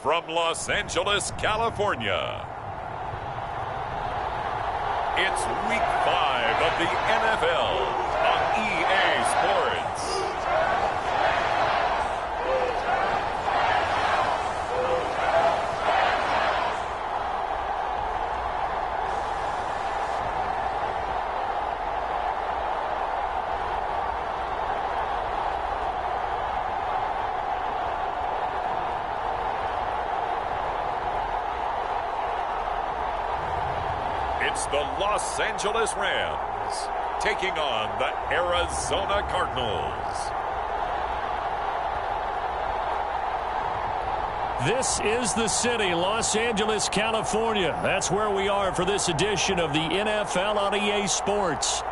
from Los Angeles, California. It's Week 5 of the NFL on EA Sports. It's the Los Angeles Rams taking on the Arizona Cardinals. This is the city, Los Angeles, California. That's where we are for this edition of the NFL on EA Sports.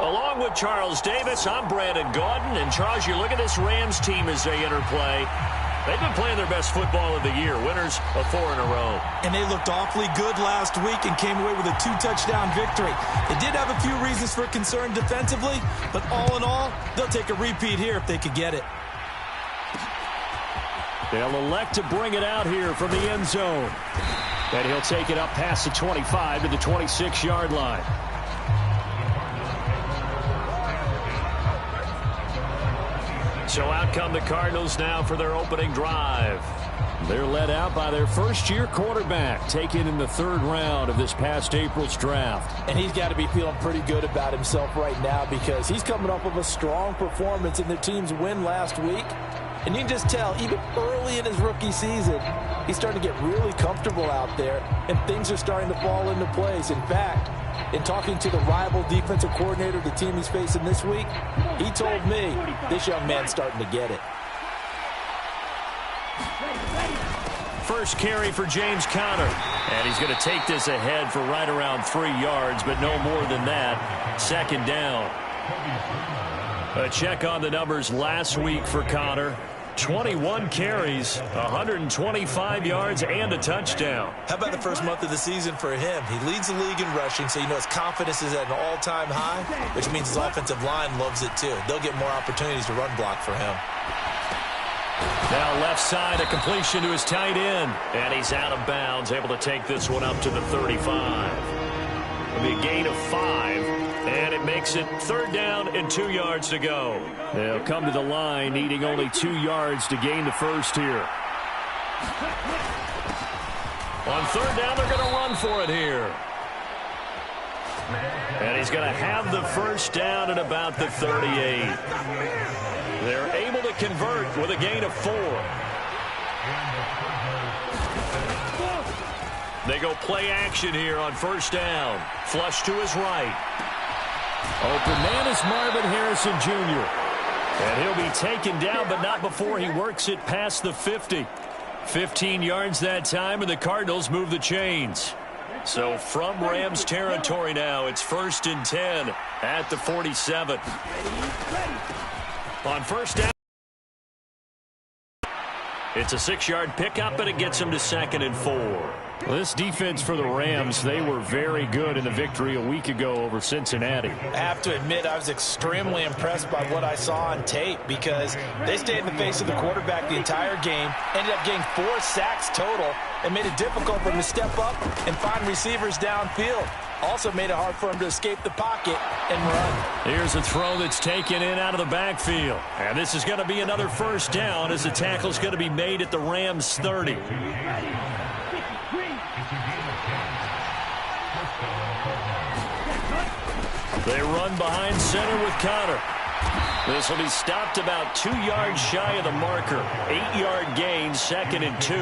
Along with Charles Davis, I'm Brandon Gaudin. And Charles, you look at this Rams team as they interplay. They've been playing their best football of the year, winners of 4 in a row. And they looked awfully good last week and came away with a 2-touchdown victory. They did have a few reasons for concern defensively, but all in all, they'll take a repeat here if they could get it. They'll elect to bring it out here from the end zone. And he'll take it up past the 25 to the 26-yard line. So out come the Cardinals now for their opening drive. They're led out by their first-year quarterback, taken in the 3rd round of this past April's draft. And he's got to be feeling pretty good about himself right now because he's coming up with a strong performance in their team's win last week. And you can just tell, even early in his rookie season, he's starting to get really comfortable out there, and things are starting to fall into place. In fact, in talking to the rival defensive coordinator, the team he's facing this week, he told me this young man's starting to get it. First carry for James Conner. And he's going to take this ahead for right around 3 yards, but no more than that. 2nd down. A check on the numbers last week for Conner. 21 carries, 125 yards, and a touchdown. How about the first month of the season for him? He leads the league in rushing, so you know his confidence is at an all-time high, which means his offensive line loves it too. They'll get more opportunities to run block for him. Now left side, a completion to his tight end. And he's out of bounds, able to take this one up to the 35. It'll be a gain of 5. And it makes it 3rd down and 2 yards to go. They'll come to the line, needing only 2 yards to gain the first here. On 3rd down, they're going to run for it here. And he's going to have the first down at about the 38. They're able to convert with a gain of 4. They go play action here on 1st down. Flush to his right. Open man is Marvin Harrison Jr. And he'll be taken down, but not before he works it past the 50. 15 yards that time, and the Cardinals move the chains. So from Rams territory now, it's 1st and 10 at the 47. On 1st down, it's a 6-yard pickup, and it gets him to 2nd and 4. Well, this defense for the Rams, they were very good in the victory a week ago over Cincinnati. I have to admit, I was extremely impressed by what I saw on tape because they stayed in the face of the quarterback the entire game, ended up getting 4 sacks total, and made it difficult for him to step up and find receivers downfield. Also made it hard for him to escape the pocket and run. Here's a throw that's taken in out of the backfield. And this is going to be another 1st down as the tackle's going to be made at the Rams' 30. They run behind center with Conner. This will be stopped about 2 yards shy of the marker. 8-yard gain, 2nd and 2.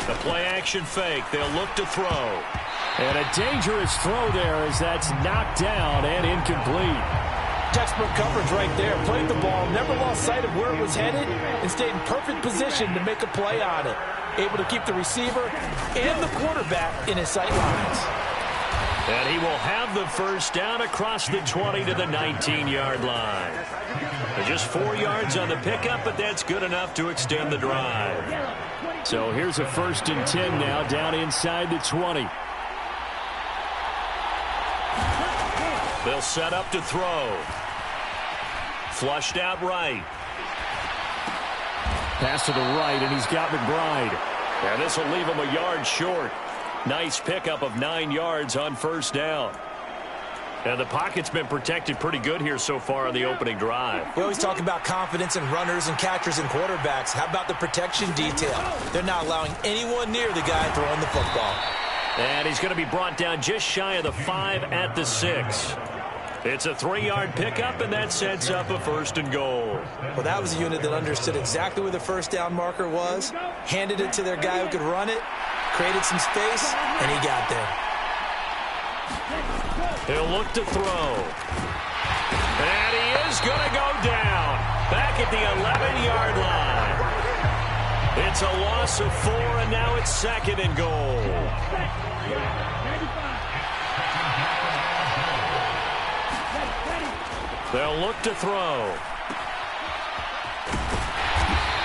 The play-action fake. They'll look to throw. And a dangerous throw there as that's knocked down and incomplete. Textbook coverage right there. Played the ball, never lost sight of where it was headed, and stayed in perfect position to make a play on it. Able to keep the receiver and the quarterback in his sight lines. And he will have the first down across the 20 to the 19-yard line. Just 4 yards on the pickup, but that's good enough to extend the drive. So here's a 1st and 10 now, down inside the 20. They'll set up to throw. Flushed out right. Pass to the right, and he's got McBride. And this will leave him a yard short. Nice pickup of 9 yards on 1st down. And the pocket's been protected pretty good here so far on the opening drive. We always talk about confidence in runners and catchers and quarterbacks. How about the protection detail? They're not allowing anyone near the guy throwing the football. And he's going to be brought down just shy of the 5 at the 6. It's a 3-yard pickup, and that sets up a 1st and goal. Well, that was a unit that understood exactly where the 1st down marker was, handed it to their guy who could run it, created some space, and he got there. He'll look to throw. And he is going to go down. Back at the 11-yard line. It's a loss of 4, and now it's 2nd and goal. They'll look to throw.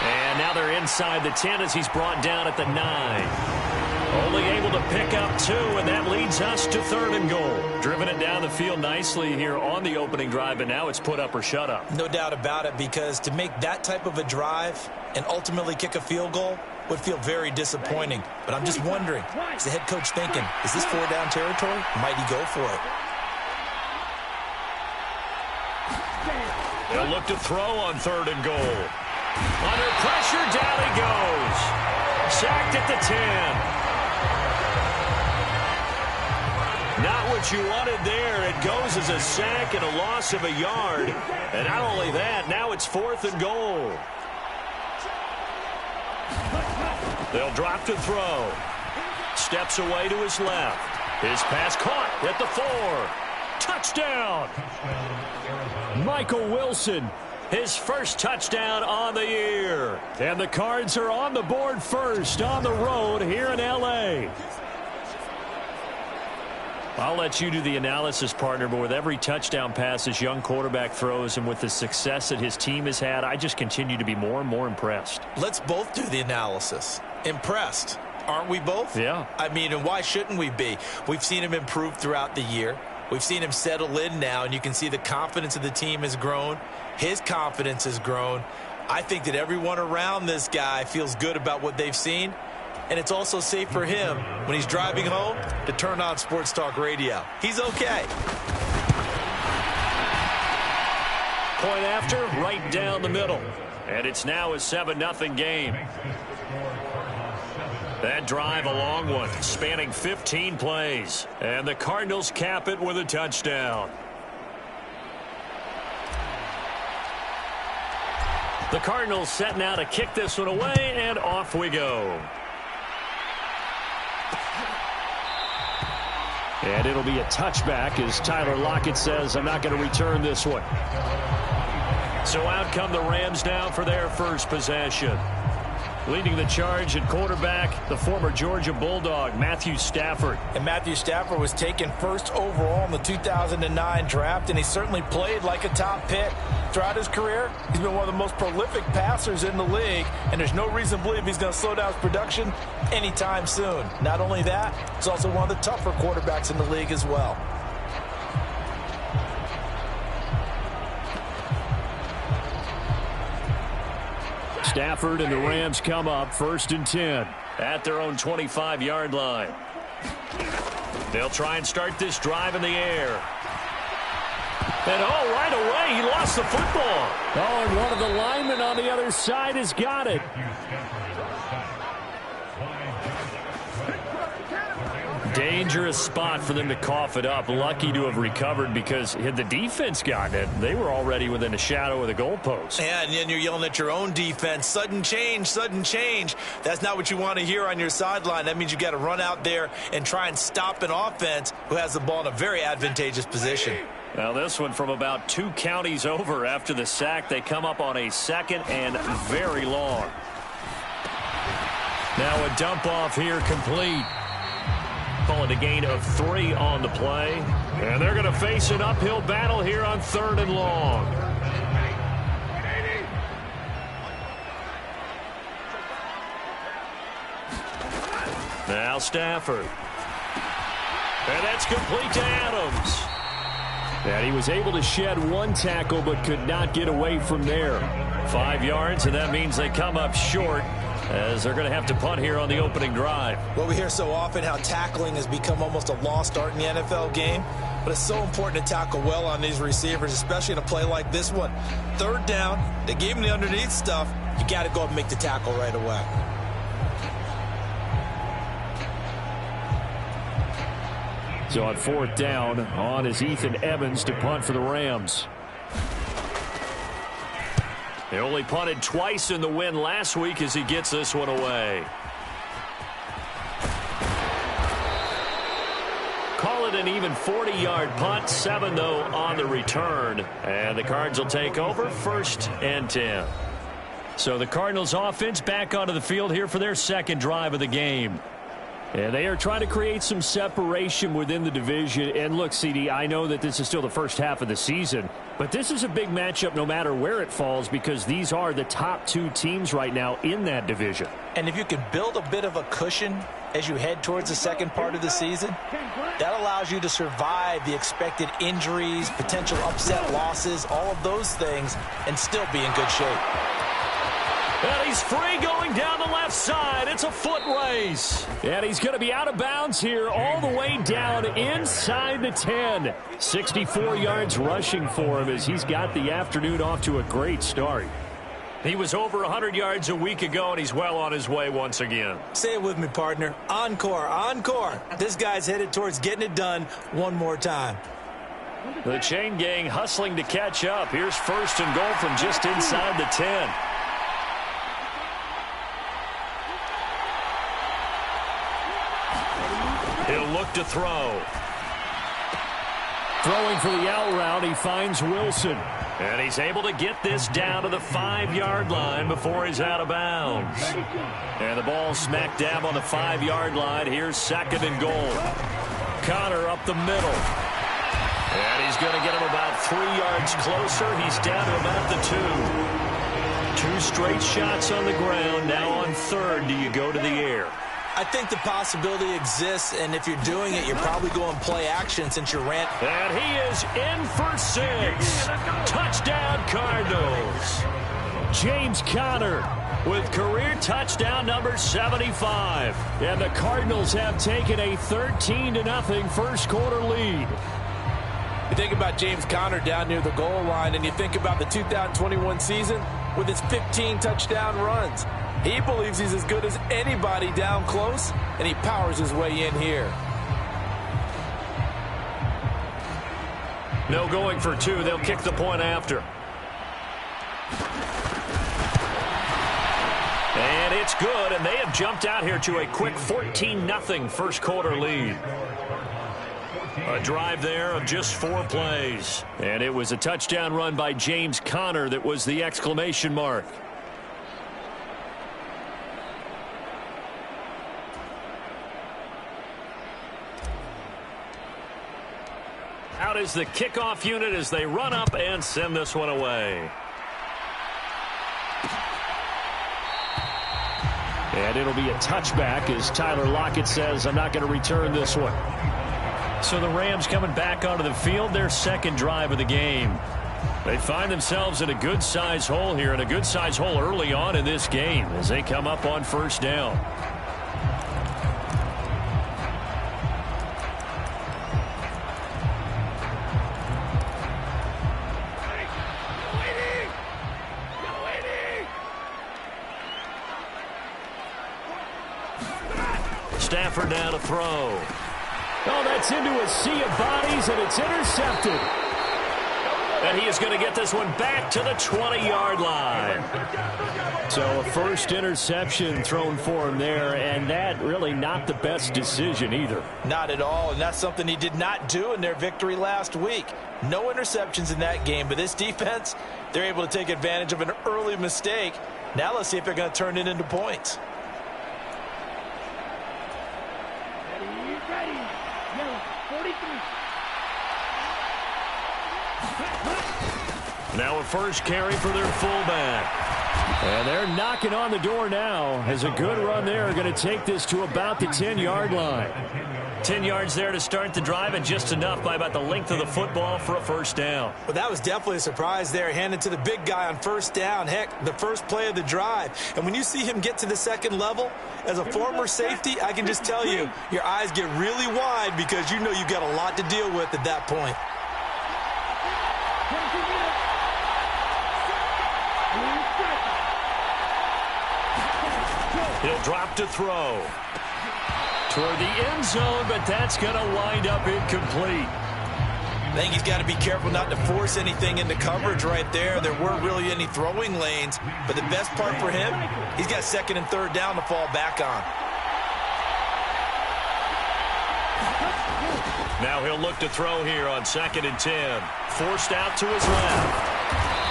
And now they're inside the 10 as he's brought down at the 9. Only able to pick up 2, and that leads us to 3rd and goal. Driven it down the field nicely here on the opening drive, and now it's put up or shut up. No doubt about it, because to make that type of a drive and ultimately kick a field goal would feel very disappointing. But I'm just wondering, is the head coach thinking, is this 4-down territory? Might he go for it? They'll look to throw on 3rd and goal. Under pressure, down he goes. Sacked at the 10. Not what you wanted there. It goes as a sack and a loss of a yard. And not only that, now it's 4th and goal. They'll drop to throw. Steps away to his left. His pass caught at the 4. Touchdown! Michael Wilson, his first touchdown on the year. And the Cards are on the board first on the road here in L.A. I'll let you do the analysis, partner, but with every touchdown pass this young quarterback throws and with the success that his team has had, I just continue to be more and more impressed. Let's both do the analysis. Impressed. Aren't we both? Yeah. I mean, and why shouldn't we be? We've seen him improve throughout the year. We've seen him settle in now, and you can see the confidence of the team has grown. His confidence has grown. I think that everyone around this guy feels good about what they've seen, and it's also safe for him when he's driving home to turn on Sports Talk Radio. He's okay. Point after, right down the middle. And it's now a 7-0 game. That drive, a long one, spanning 15 plays. And the Cardinals cap it with a touchdown. The Cardinals set now to kick this one away, and off we go. And it'll be a touchback as Tyler Lockett says, I'm not going to return this one. So out come the Rams now for their first possession. Leading the charge at quarterback, the former Georgia Bulldog, Matthew Stafford. And Matthew Stafford was taken first overall in the 2009 draft, and he certainly played like a top pick. Throughout his career, he's been one of the most prolific passers in the league, and there's no reason to believe he's going to slow down his production anytime soon. Not only that, he's also one of the tougher quarterbacks in the league as well. Stafford and the Rams come up 1st and 10 at their own 25-yard line. They'll try and start this drive in the air. And right away, he lost the football. And one of the linemen on the other side has got it. Dangerous spot for them to cough it up. Lucky to have recovered because had the defense gotten it, they were already within a shadow of the goalpost. Yeah, and then you're yelling at your own defense. Sudden change, sudden change. That's not what you want to hear on your sideline. That means you got to run out there and try and stop an offense who has the ball in a very advantageous position. Now this one from about 2 counties over after the sack. They come up on a 2nd and very long. Now a dump off here complete. Call it a gain of 3 on the play. And they're going to face an uphill battle here on 3rd and long. Now Stafford. And that's complete to Adams. And he was able to shed 1 tackle but could not get away from there. 5 yards, and that means they come up short as they're going to have to punt here on the opening drive. Well, we hear so often how tackling has become almost a lost art in the NFL game, but it's so important to tackle well on these receivers, especially in a play like this one. 3rd down, they gave him the underneath stuff. You got to go and make the tackle right away. So on 4th down, on is Ethan Evans to punt for the Rams. They only punted twice in the win last week as he gets this one away. Call it an even 40-yard punt, 7 though on the return. And the Cards will take over 1st and 10. So the Cardinals offense back onto the field here for their 2nd drive of the game. And they are trying to create some separation within the division. And look, CD, I know that this is still the first half of the season, but this is a big matchup no matter where it falls because these are the top 2 teams right now in that division. And if you can build a bit of a cushion as you head towards the 2nd part of the season, that allows you to survive the expected injuries, potential upset losses, all of those things, and still be in good shape. And he's free going down the left side. It's a foot race. And he's going to be out of bounds here all the way down inside the 10. 64 yards rushing for him as he's got the afternoon off to a great start. He was over 100 yards a week ago, and he's well on his way once again. Say it with me, partner. Encore, encore. This guy's headed towards getting it done one more time. The chain gang hustling to catch up. Here's 1st and goal from just inside the 10. He'll look to throw. Throwing for the out route, he finds Wilson. And he's able to get this down to the 5-yard line before he's out of bounds. And the ball smack dab on the 5-yard line. Here's 2nd and goal. Connor up the middle. And he's going to get him about 3 yards closer. He's down to about the 2. 2 straight shots on the ground. Now on 3rd, do you go to the air? I think the possibility exists, and if you're doing it, you're probably going play action since you ran. And he is in for 6. Touchdown, Cardinals. James Conner with career touchdown number 75. And the Cardinals have taken a 13-0 first quarter lead. You think about James Conner down near the goal line, and you think about the 2021 season with his 15 touchdown runs. He believes he's as good as anybody down close, and he powers his way in here. No going for 2. They'll kick the point after. And it's good, and they have jumped out here to a quick 14-0 first quarter lead. A drive there of just 4 plays. And it was a touchdown run by James Conner that was the exclamation mark. Out is the kickoff unit as they run up and send this one away. And it'll be a touchback as Tyler Lockett says, I'm not going to return this one. So the Rams coming back onto the field, their 2nd drive of the game. They find themselves in a good-size hole here, and a good-size hole early on in this game as they come up on 1st down. Stafford now to throw. Oh, that's into a sea of bodies, and it's intercepted. And he is going to get this one back to the 20-yard line. So a first interception thrown for him there, and that really not the best decision either. Not at all, and that's something he did not do in their victory last week. No interceptions in that game, but this defense, they're able to take advantage of an early mistake. Now let's see if they're going to turn it into points. Ready. Yellow, 43. Now a first carry for their fullback. And they're knocking on the door now as a good run there. Going to take this to about the 10-yard line. 10 yards there to start the drive, and just enough by about the length of the football for a first down. Well, that was definitely a surprise there, handed to the big guy on first down. Heck, the first play of the drive. And when you see him get to the second level, as a former safety, I can just tell you, your eyes get really wide because you know you've got a lot to deal with at that point. He'll drop to throw toward the end zone, but that's going to wind up incomplete. I think he's got to be careful not to force anything into coverage right there. There weren't really any throwing lanes, but the best part for him, he's got second and third down to fall back on. Now he'll look to throw here on 2nd and 10. Forced out to his left.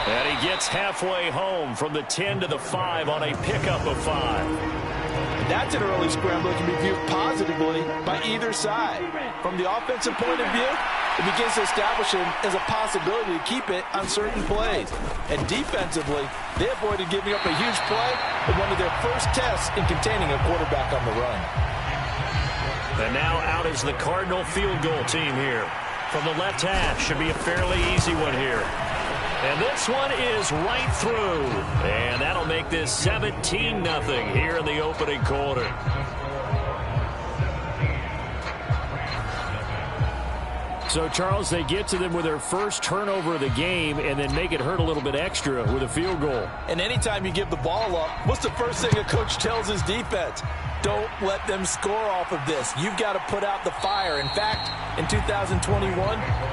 And he gets halfway home from the 10 to the 5 on a pickup of 5. That's an early scramble that can be viewed positively by either side. From the offensive point of view, it begins to establish him as a possibility to keep it on certain plays. And defensively, they avoided giving up a huge play in one of their first tests in containing a quarterback on the run. And now out is the Cardinal field goal team here. From the left hash, should be a fairly easy one here. And this one is right through. And that'll make this 17-0 here in the opening quarter. So, Charles, they get to them with their first turnover of the game and then make it hurt a little bit extra with a field goal. And anytime you give the ball up, what's the first thing a coach tells his defense? Don't let them score off of this. You've got to put out the fire. In fact, in 2021,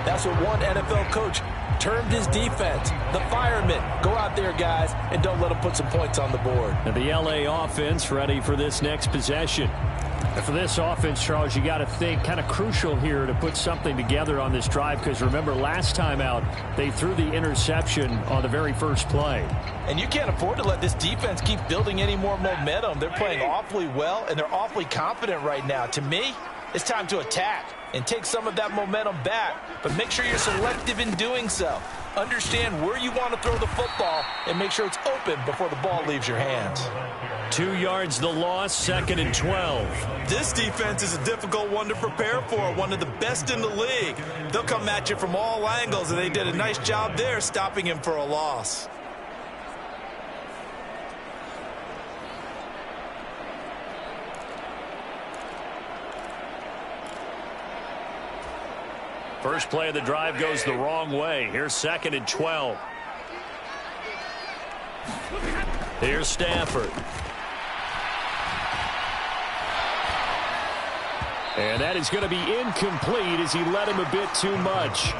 that's what one NFL coach termed his defense, the firemen. Go out there, guys, and don't let them put some points on the board. And the LA offense ready for this next possession. And for this offense, Charles, you got to think kind of crucial here to put something together on this drive, because remember last time out they threw the interception on the very first play. And you can't afford to let this defense keep building any more momentum. They're playing awfully well, and they're awfully confident right now. To me, it's time to attack and take some of that momentum back, but make sure you're selective in doing so. Understand where you want to throw the football and make sure it's open before the ball leaves your hands. 2 yards the loss, 2nd and 12. This defense is a difficult one to prepare for, one of the best in the league. They'll come at you from all angles, and they did a nice job there stopping him for a loss. First play of the drive goes the wrong way. Here's 2nd and 12. Here's Stafford. And that is going to be incomplete as he led him a bit too much.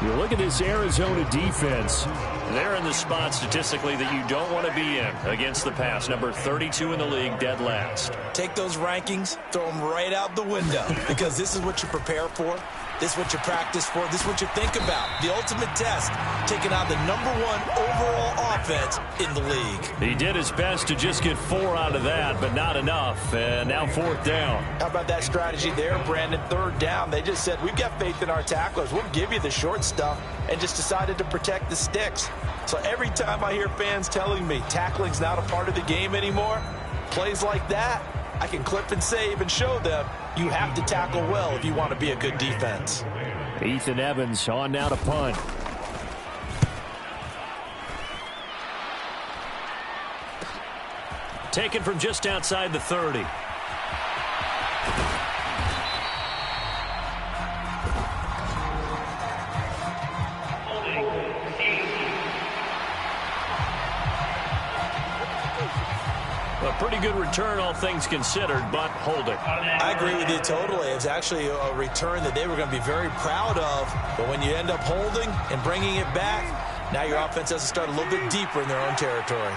You look at this Arizona defense. They're in the spot statistically that you don't want to be in against the pass. Number 32 in the league, dead last. Take those rankings, throw them right out the window, because this is what you prepare for. This is what you practice for. This is what you think about. The ultimate test, taking out the #1 overall offense in the league. He did his best to just get 4 out of that, but not enough. And now 4th down. How about that strategy there, Brandon? 3rd down. They just said, we've got faith in our tacklers. We'll give you the short stuff, and just decided to protect the sticks. So every time I hear fans telling me tackling's not a part of the game anymore, plays like that, I can clip and save and show them you have to tackle well if you want to be a good defense. Ethan Evans on now to punt. Taken from just outside the 30. A pretty good return, all things considered, but holding. I agree with you totally. It's actually a return that they were going to be very proud of. But when you end up holding and bringing it back, now your offense has to start a little bit deeper in their own territory.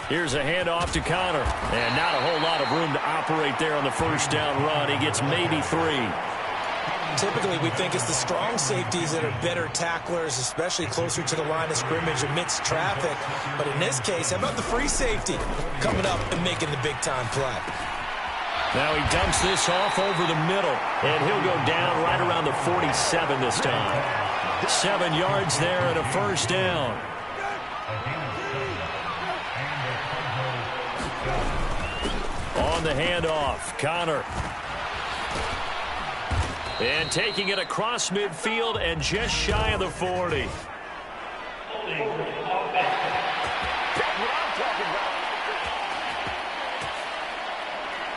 Here's a handoff to Connor. And not a whole lot of room to operate there on the first down run. He gets maybe 3. Typically, we think it's the strong safeties that are better tacklers, especially closer to the line of scrimmage amidst traffic. But in this case, how about the free safety coming up and making the big-time play? Now he dumps this off over the middle, and he'll go down right around the 47 this time. 7 yards there and a first down. On the handoff, Connor. And taking it across midfield and just shy of the 40.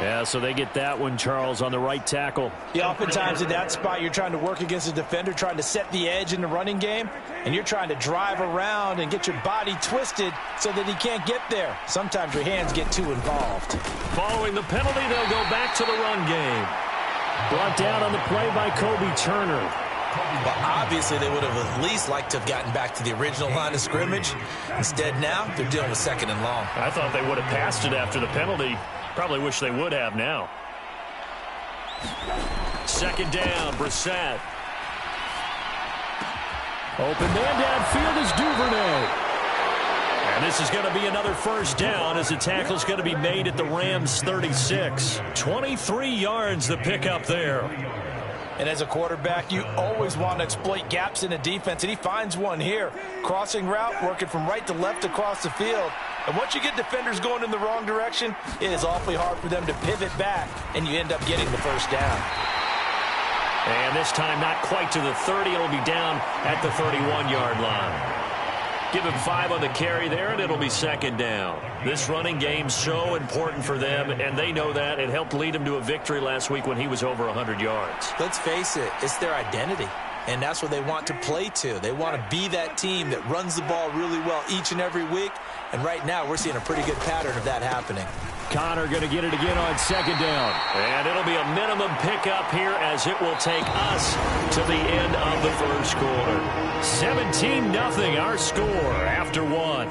Yeah, so they get that one, Charles, on the right tackle. Yeah, oftentimes in that spot, you're trying to work against a defender, trying to set the edge in the running game, and you're trying to drive around and get your body twisted so that he can't get there. Sometimes your hands get too involved. Following the penalty, they'll go back to the run game. Brought down on the play by Kobe Turner. Well, obviously, they would have at least liked to have gotten back to the original line of scrimmage. Instead, now, they're dealing with 2nd and long. I thought they would have passed it after the penalty. Probably wish they would have now. 2nd down, Brissett. Open man downfield is Duvernay. And this is going to be another first down as the tackle's going to be made at the Rams' 36. 23 yards the pickup there. And as a quarterback, you always want to exploit gaps in a defense, and he finds one here. Crossing route, working from right to left across the field. And once you get defenders going in the wrong direction, it is awfully hard for them to pivot back, and you end up getting the first down. And this time not quite to the 30. It'll be down at the 31-yard line. Give him 5 on the carry there, and it'll be 2nd down. This running game's so important for them, and they know that. It helped lead him to a victory last week when he was over 100 yards. Let's face it, it's their identity, and that's what they want to play to. They want to be that team that runs the ball really well each and every week, and right now we're seeing a pretty good pattern of that happening. Connor going to get it again on 2nd down. And it'll be a minimum pickup here as it will take us to the end of the first quarter. 17-0 our score after 1.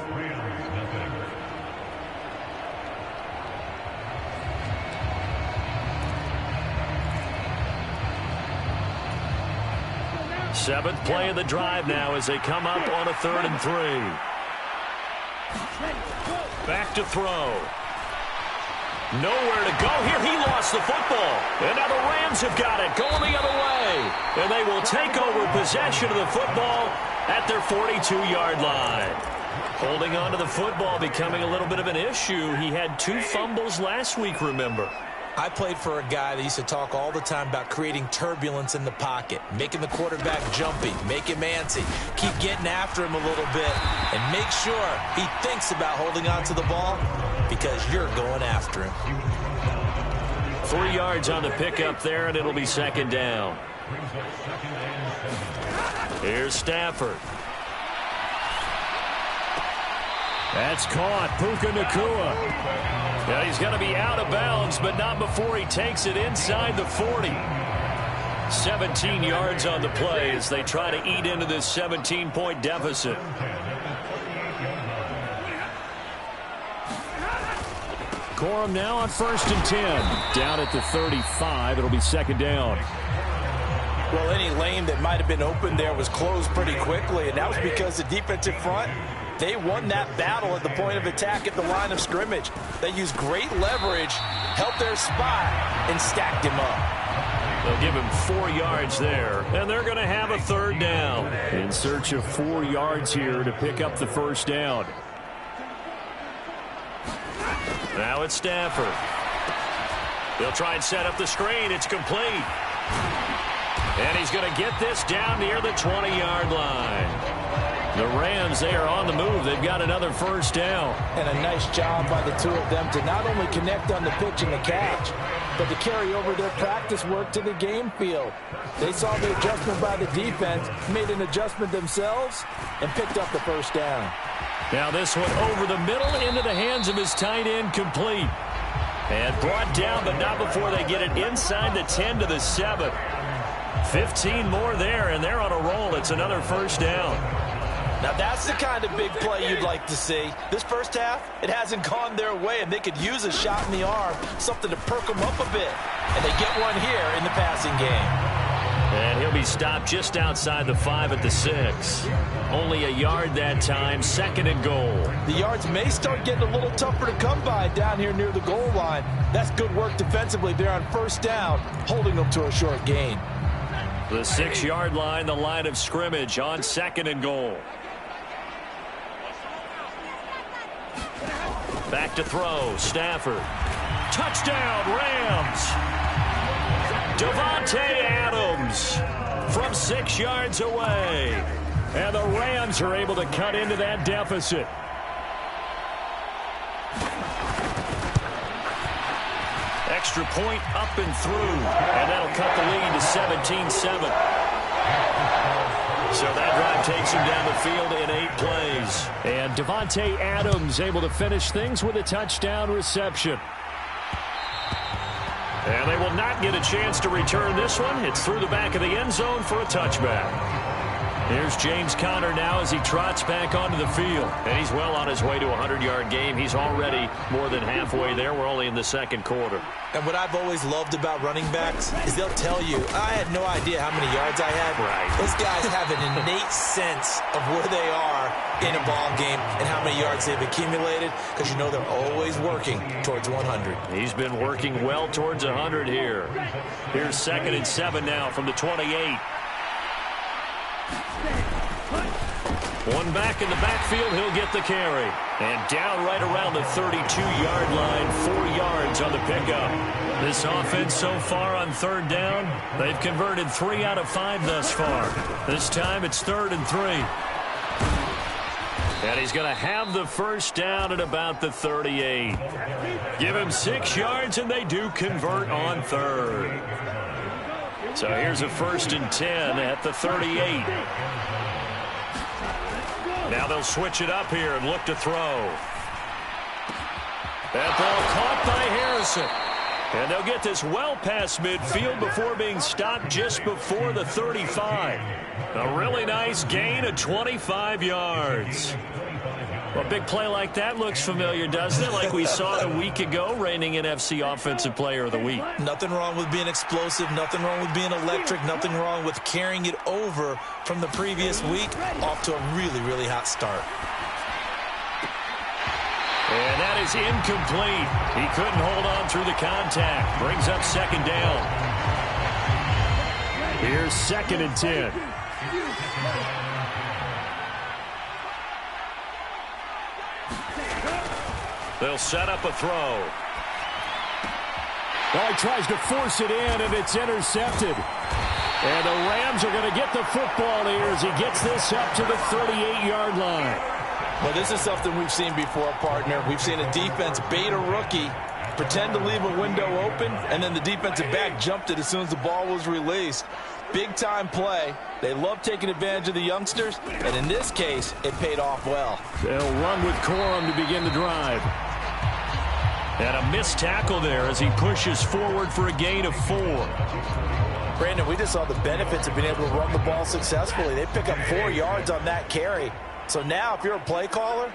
Seventh play of the drive now as they come up on a 3rd and 3. Back to throw. Nowhere to go here. He lost the football. And now the Rams have got it going the other way. And they will take over possession of the football at their 42-yard line. Holding on to the football becoming a little bit of an issue. He had 2 fumbles last week, remember. I played for a guy that used to talk all the time about creating turbulence in the pocket, making the quarterback jumpy, make him antsy, keep getting after him a little bit, and make sure he thinks about holding on to the ball because you're going after him. 3 yards on the pickup there, and it'll be 2nd down. Here's Stafford. That's caught. Puka Nacua. Yeah, he's going to be out of bounds, but not before he takes it inside the 40. 17 yards on the play as they try to eat into this 17-point deficit. Corum now on 1st and 10. Down at the 35. It'll be 2nd down. Well, any lane that might have been open there was closed pretty quickly, and that was because the defensive front, they won that battle at the point of attack at the line of scrimmage. They used great leverage, helped their spot, and stacked him up. They'll give him 4 yards there, and they're going to have a 3rd down. In search of 4 yards here to pick up the first down. Now it's Stafford. He'll try and set up the screen. It's complete. And he's going to get this down near the 20-yard line. The Rams, they are on the move. They've got another first down. And a nice job by the 2 of them to not only connect on the pitch and the catch, but to carry over their practice work to the game field. They saw the adjustment by the defense, made an adjustment themselves, and picked up the first down. Now this one over the middle into the hands of his tight end, complete. And brought down, but not before they get it inside the 10 to the 7. 15 more there, and they're on a roll. It's another first down. Now that's the kind of big play you'd like to see. This first half, it hasn't gone their way, and they could use a shot in the arm, something to perk them up a bit. And they get one here in the passing game. And he'll be stopped just outside the 5 at the 6. Only a yard that time, 2nd and goal. The yards may start getting a little tougher to come by down here near the goal line. That's good work defensively there on first down, holding them to a short gain. The 6-yard line, the line of scrimmage on 2nd and goal. Back to throw, Stafford. Touchdown, Rams. Davante Adams from 6 yards away. And the Rams are able to cut into that deficit. Extra point up and through. And that'll cut the lead to 17-7. So that drive takes him down the field in 8 plays. And Davante Adams able to finish things with a touchdown reception. And they will not get a chance to return this one. It's through the back of the end zone for a touchback. Here's James Conner now as he trots back onto the field. And he's well on his way to a 100-yard game. He's already more than halfway there. We're only in the 2nd quarter. And what I've always loved about running backs is they'll tell you, I had no idea how many yards I had. Right. Those guys have an innate sense of where they are in a ball game and how many yards they've accumulated, because you know they're always working towards 100. He's been working well towards 100 here. Here's 2nd and 7 now from the 28. One back in the backfield, he'll get the carry. And down right around the 32-yard line, 4 yards on the pickup. This offense so far on 3rd down, they've converted 3 out of 5 thus far. This time it's 3rd and 3. And he's going to have the first down at about the 38. Give him 6 yards, and they do convert on 3rd. So here's a 1st and 10 at the 38. Now they'll switch it up here and look to throw. That ball caught by Harrison. And they'll get this well past midfield before being stopped just before the 35. A really nice gain of 25 yards. Well, a big play like that looks familiar, doesn't it? Like we saw it a week ago, reigning NFC Offensive Player of the Week. Nothing wrong with being explosive. Nothing wrong with being electric. Nothing wrong with carrying it over from the previous week off to a really, really hot start. And that is incomplete. He couldn't hold on through the contact. Brings up 2nd down. Here's 2nd and 10. They'll set up a throw. Well, he tries to force it in, and it's intercepted. And the Rams are going to get the football here as he gets this up to the 38-yard line. Well, this is something we've seen before, partner. We've seen a defense bait a rookie, pretend to leave a window open, and then the defensive back jumped it as soon as the ball was released. Big-time play. They love taking advantage of the youngsters, and in this case, it paid off well. They'll run with Corum to begin the drive. And a missed tackle there as he pushes forward for a gain of 4. Brandon, we just saw the benefits of being able to run the ball successfully. They pick up 4 yards on that carry. So now, if you're a play caller,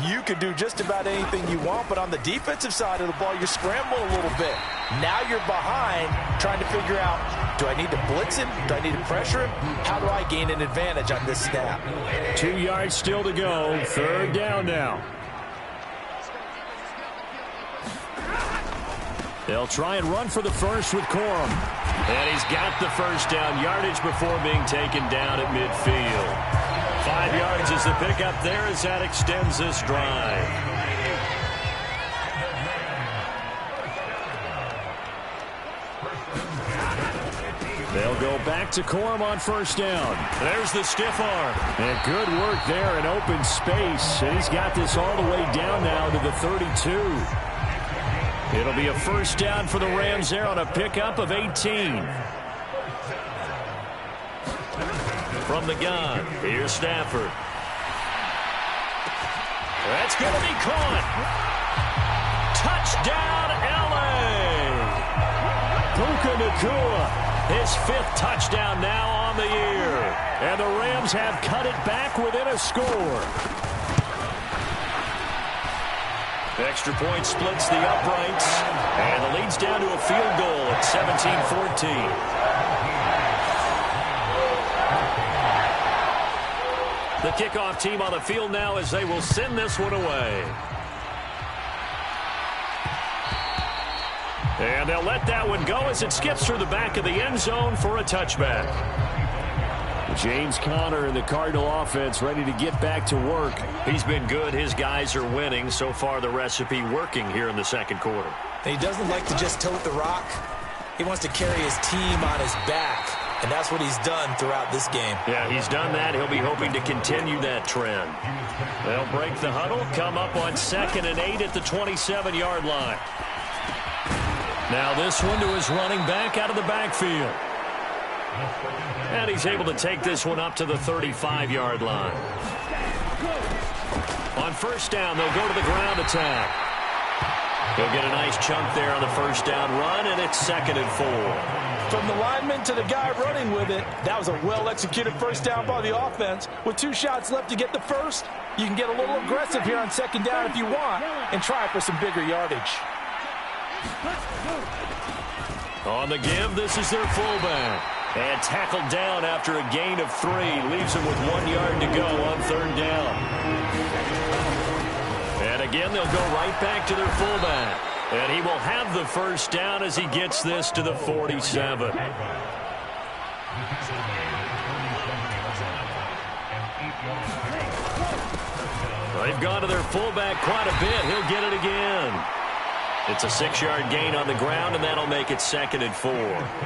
you can do just about anything you want, but on the defensive side of the ball, you're scrambling a little bit. Now you're behind, trying to figure out, do I need to blitz him? Do I need to pressure him? How do I gain an advantage on this snap? 2 yards still to go. 3rd down now. They'll try and run for the first with Corum. And he's got the first down yardage before being taken down at midfield. 5 yards is the pickup there as that extends this drive. They'll go back to Corum on first down. There's the stiff arm. And good work there in open space. And he's got this all the way down now to the 32. It'll be a first down for the Rams there on a pickup of 18. From the gun, here's Stafford. That's going to be caught. Touchdown, L.A. Puka Nacua, his 5th touchdown now on the year. And the Rams have cut it back within a score. Extra point splits the uprights. And the lead's down to a field goal at 17-14. The kickoff team on the field now as they will send this one away. And they'll let that one go as it skips through the back of the end zone for a touchback. James Conner and the Cardinal offense ready to get back to work. He's been good. His guys are winning. So far, the recipe working here in the second quarter. He doesn't like to just tote the rock. He wants to carry his team on his back. And that's what he's done throughout this game. Yeah, he's done that. He'll be hoping to continue that trend. They'll break the huddle, come up on 2nd and 8 at the 27-yard line. Now this one to his running back out of the backfield. And he's able to take this one up to the 35-yard line. On first down, they'll go to the ground attack. He'll get a nice chunk there on the first down run, and it's 2nd and 4. From the lineman to the guy running with it, that was a well-executed first down by the offense. With 2 shots left to get the first, you can get a little aggressive here on 2nd down if you want and try for some bigger yardage. On the give, this is their fullback. And tackled down after a gain of 3. Leaves him with 1 yard to go on 3rd down. And again, they'll go right back to their fullback. And he will have the first down as he gets this to the 47. They've gone to their fullback quite a bit. He'll get it again. It's a 6-yard gain on the ground, and that'll make it 2nd and 4.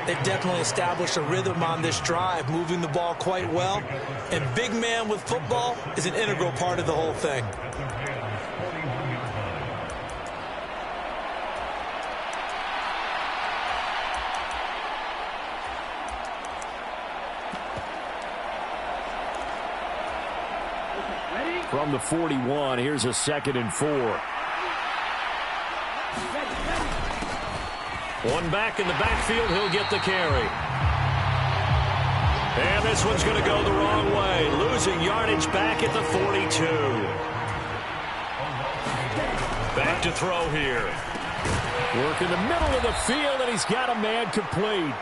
They've definitely established a rhythm on this drive, moving the ball quite well. And big man with football is an integral part of the whole thing. From the 41, here's a 2nd and 4. One back in the backfield, he'll get the carry. And this one's going to go the wrong way, losing yardage back at the 42. Back to throw here. Work in the middle of the field, and he's got a man complete.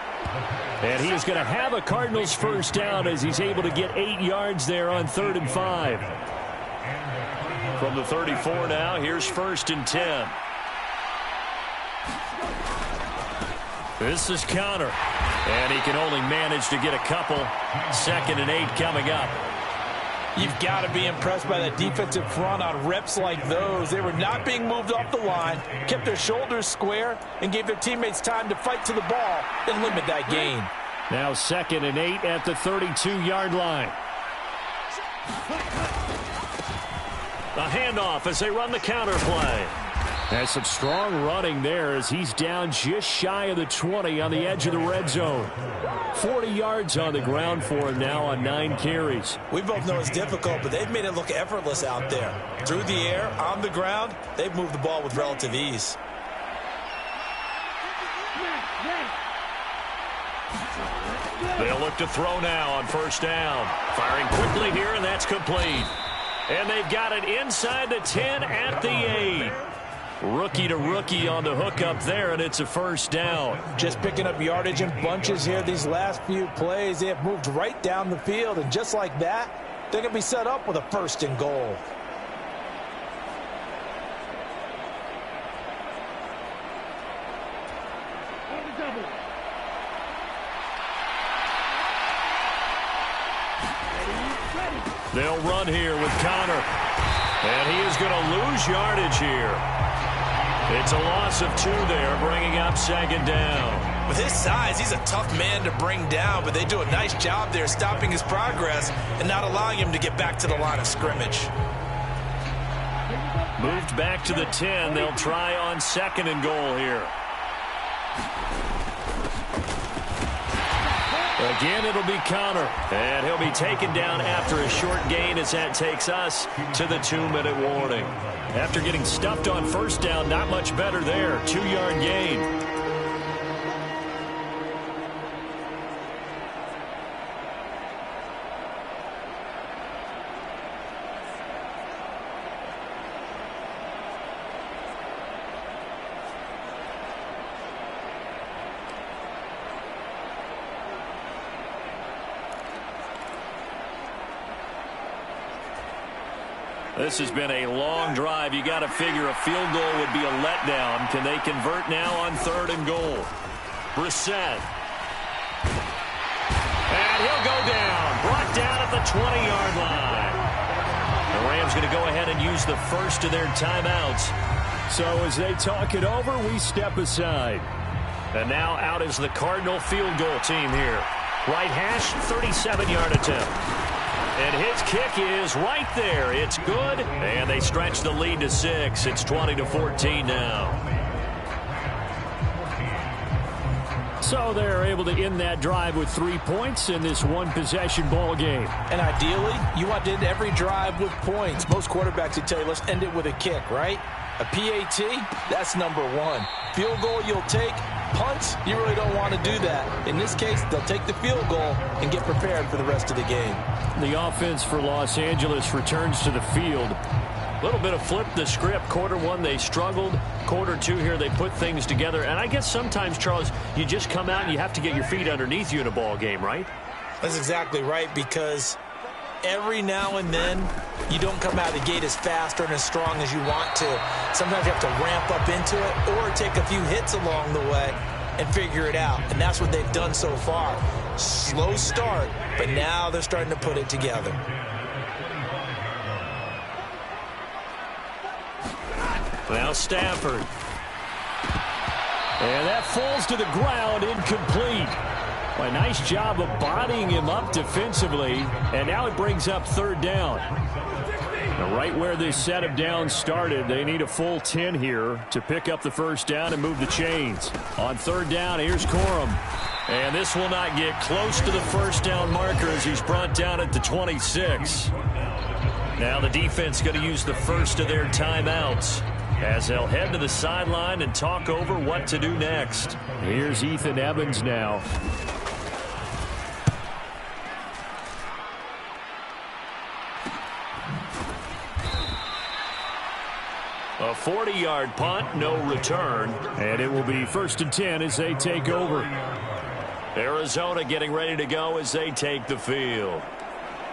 And he is going to have a Cardinals first down as he's able to get 8 yards there on 3rd and 5. From the 34 now, here's 1st and 10. This is Conner. And he can only manage to get a couple. 2nd and 8 coming up. You've got to be impressed by that defensive front on reps like those. They were not being moved off the line, kept their shoulders square, and gave their teammates time to fight to the ball and limit that gain. Now 2nd and 8 at the 32-yard line. A handoff as they run the counter play. That's some strong running there as he's down just shy of the 20 on the edge of the red zone. 40 yards on the ground for him now on 9 carries. We both know it's difficult, but they've made it look effortless out there. Through the air, on the ground, they've moved the ball with relative ease. They'll look to throw now on first down. Firing quickly here, and that's complete. And they've got it inside the 10 at the 8. Rookie to rookie on the hook up there, and it's a first down. Just picking up yardage in bunches here these last few plays. They have moved right down the field, and just like that, they're going to be set up with a 1st and goal. They'll run here with Conner. And he is going to lose yardage here. It's a loss of 2 there, bringing up 2nd down. With his size, he's a tough man to bring down, but they do a nice job there stopping his progress and not allowing him to get back to the line of scrimmage. Moved back to the 10. They'll try on 2nd and goal here. Again, it'll be counter. And he'll be taken down after a short gain as that takes us to the 2-minute warning. After getting stuffed on first down, not much better there. 2-yard gain. This has been a long drive. You got to figure a field goal would be a letdown. Can they convert now on 3rd and goal? Brissett. And he'll go down. Brought down at the 20-yard line. The Rams going to go ahead and use the first of their timeouts. So as they talk it over, we step aside. And now out is the Cardinal field goal team here. Right hash, 37-yard attempt. And his kick is right there. It's good. And they stretch the lead to 6. It's 20-14 now. So they're able to end that drive with 3 points in this one-possession ball game. And ideally, you want to end every drive with points. Most quarterbacks would tell you, let's end it with a kick, right? A PAT, that's number 1. Field goal you'll take. Punts, you really don't want to do that. In this case, they'll take the field goal and get prepared for the rest of the game. The offense for Los Angeles returns to the field. A little bit of flip the script. Quarter 1, they struggled. Quarter 2 here, they put things together. And I guess sometimes, Charles, you just come out and you have to get your feet underneath you in a ball game, right? That's exactly right, because every now and then you don't come out of the gate as fast or as strong as you want to. Sometimes you have to ramp up into it or take a few hits along the way and figure it out. And that's what they've done so far. Slow start, but now they're starting to put it together. Now Stafford. And that falls to the ground, incomplete. Well, a nice job of bodying him up defensively, and now it brings up 3rd down. Now, right where this set of downs started, they need a full 10 here to pick up the first down and move the chains. On 3rd down, here's Corum. And this will not get close to the first down marker as he's brought down at the 26. Now the defense going to use the first of their timeouts as they'll head to the sideline and talk over what to do next. Here's Ethan Evans now. A 40-yard punt, no return. And it will be 1st and 10 as they take over. Arizona getting ready to go as they take the field.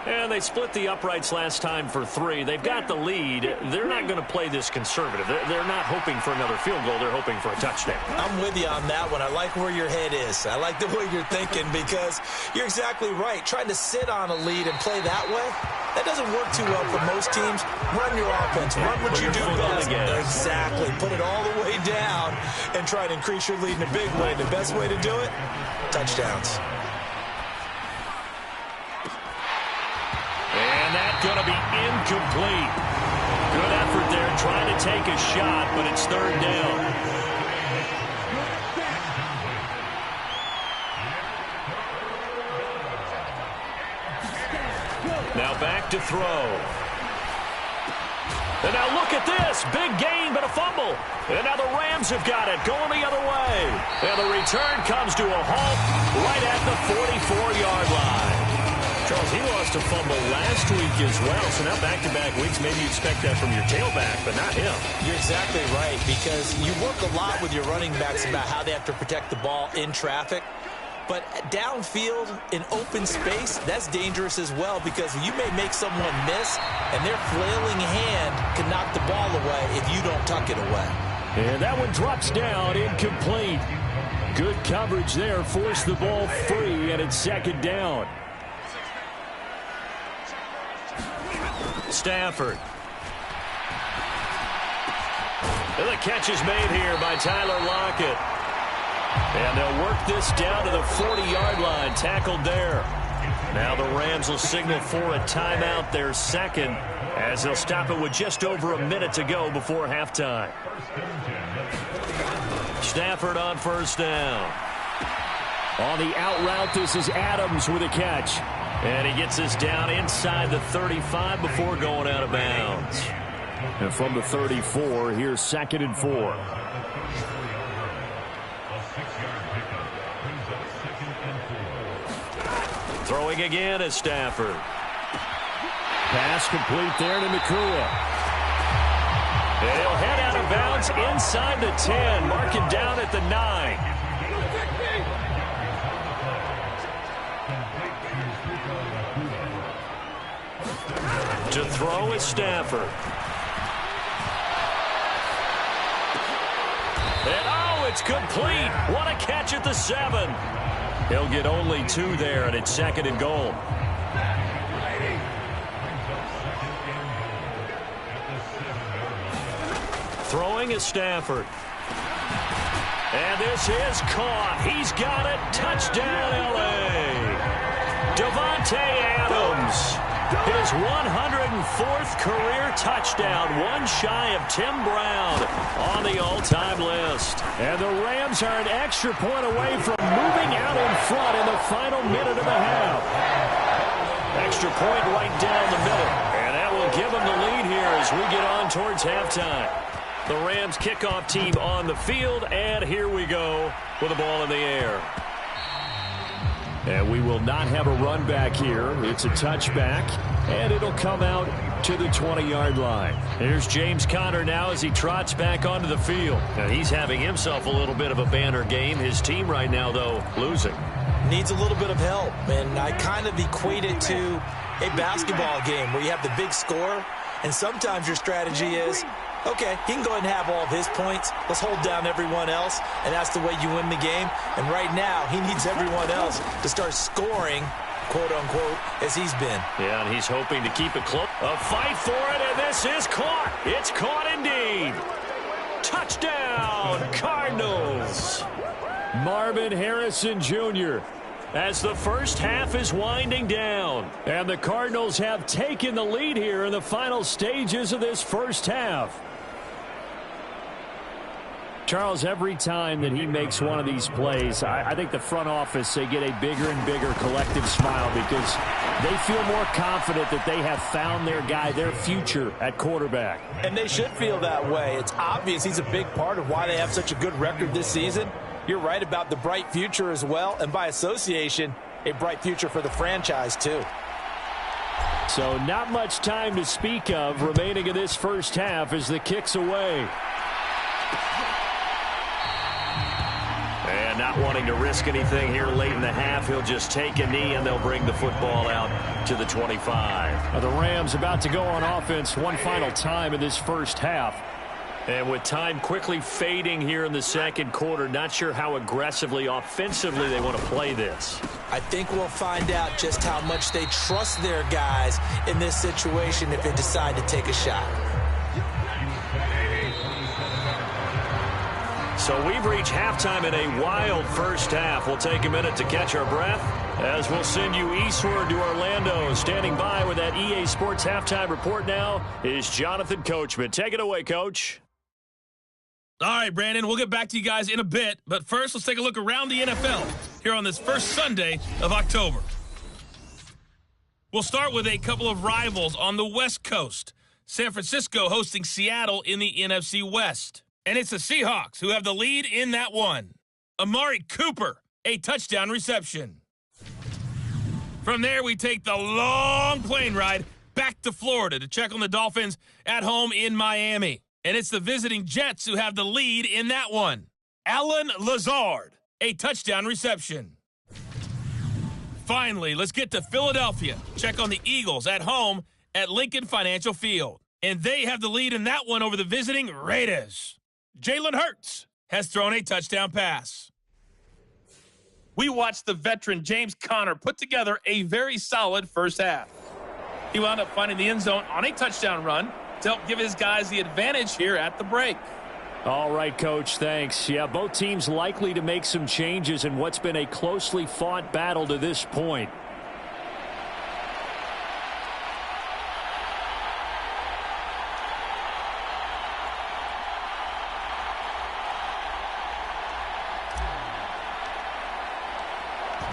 And they split the uprights last time for 3. They've got the lead. They're not going to play this conservative. They're not hoping for another field goal. They're hoping for a touchdown. I'm with you on that one. I like where your head is. I like the way you're thinking, because you're exactly right. Trying to sit on a lead and play that way, that doesn't work too well for most teams. Run your offense. Run what you do best. Exactly. Put it all the way down and try to increase your lead in a big way. The best way to do it, touchdowns. And that's going to be incomplete. Good effort there trying to take a shot, but it's 3rd down. Now back to throw. And now look at this. Big gain, but a fumble. And now the Rams have got it, going the other way. And the return comes to a halt right at the 44-yard line. Charles, he lost a fumble last week as well, so now back-to-back weeks, maybe you expect that from your tailback, but not him. You're exactly right, because you work a lot with your running backs about how they have to protect the ball in traffic. But downfield, in open space, that's dangerous as well, because you may make someone miss, and their flailing hand can knock the ball away if you don't tuck it away. And that one drops down, incomplete. Good coverage there, forced the ball free, and it's 2nd down. Stafford. And the catch is made here by Tyler Lockett. And they'll work this down to the 40-yard line, tackled there. Now the Rams will signal for a timeout, their 2nd, as they'll stop it with just over a minute to go before halftime. Stafford on 1st down. On the out route, this is Adams with a catch. And he gets us down inside the 35 before going out of bounds. And from the 34, here's 2nd and 4. Throwing again is Stafford. Pass complete there to Nakua. And he'll head out of bounds inside the 10. Mark him down at the 9. To throw is Stafford. And oh, it's complete. What a catch at the 7. He'll get only 2 there, and it's 2nd and goal. Throwing is Stafford. And this is caught. He's got it. Touchdown, L.A. Davante Adams. His 104th career touchdown, one shy of Tim Brown on the all-time list. And the Rams are an extra point away from moving out in front in the final minute of the half. Extra point right down the middle. And that will give them the lead here as we get on towards halftime. The Rams kickoff team on the field, and here we go with the ball in the air. And we will not have a run back here. It's a touchback, and it'll come out to the 20-yard line. Here's James Conner now as he trots back onto the field. Now he's having himself a little bit of a banner game. His team right now, though, losing. Needs a little bit of help, and I kind of equate it to a basketball game where you have the big score, and sometimes your strategy is, okay, he can go ahead and have all of his points. Let's hold down everyone else, and that's the way you win the game. And right now, he needs everyone else to start scoring, quote-unquote, as he's been. Yeah, and he's hoping to keep it close. A fight for it, and this is caught. It's caught indeed. Touchdown, Cardinals. Marvin Harrison Jr. as the first half is winding down. And the Cardinals have taken the lead here in the final stages of this first half. Charles, every time that he makes one of these plays, I think the front office, they get a bigger and bigger collective smile because they feel more confident that they have found their guy, their future at quarterback. And they should feel that way. It's obvious he's a big part of why they have such a good record this season. You're right about the bright future as well, and by association, a bright future for the franchise too. So not much time to speak of remaining in this first half as the kick's away. And not wanting to risk anything here late in the half, he'll just take a knee and they'll bring the football out to the 25. Now the Rams about to go on offense one final time in this first half. And with time quickly fading here in the second quarter, not sure how aggressively, offensively they want to play this. I think we'll find out just how much they trust their guys in this situation if they decide to take a shot. So we've reached halftime in a wild first half. We'll take a minute to catch our breath as we'll send you eastward to Orlando. Standing by with that EA Sports halftime report now is Jonathan Coachman. Take it away, Coach. All right, Brandon, we'll get back to you guys in a bit. But first, let's take a look around the NFL here on this first Sunday of October. We'll start with a couple of rivals on the West Coast. San Francisco hosting Seattle in the NFC West. And it's the Seahawks who have the lead in that one. Amari Cooper, a touchdown reception. From there, we take the long plane ride back to Florida to check on the Dolphins at home in Miami. And it's the visiting Jets who have the lead in that one. Allen Lazard, a touchdown reception. Finally, let's get to Philadelphia. Check on the Eagles at home at Lincoln Financial Field. And they have the lead in that one over the visiting Raiders. Jalen Hurts has thrown a touchdown pass. We watched the veteran James Conner put together a very solid first half. He wound up finding the end zone on a touchdown run to help give his guys the advantage here at the break. All right, Coach, thanks. Yeah, both teams likely to make some changes in what's been a closely fought battle to this point.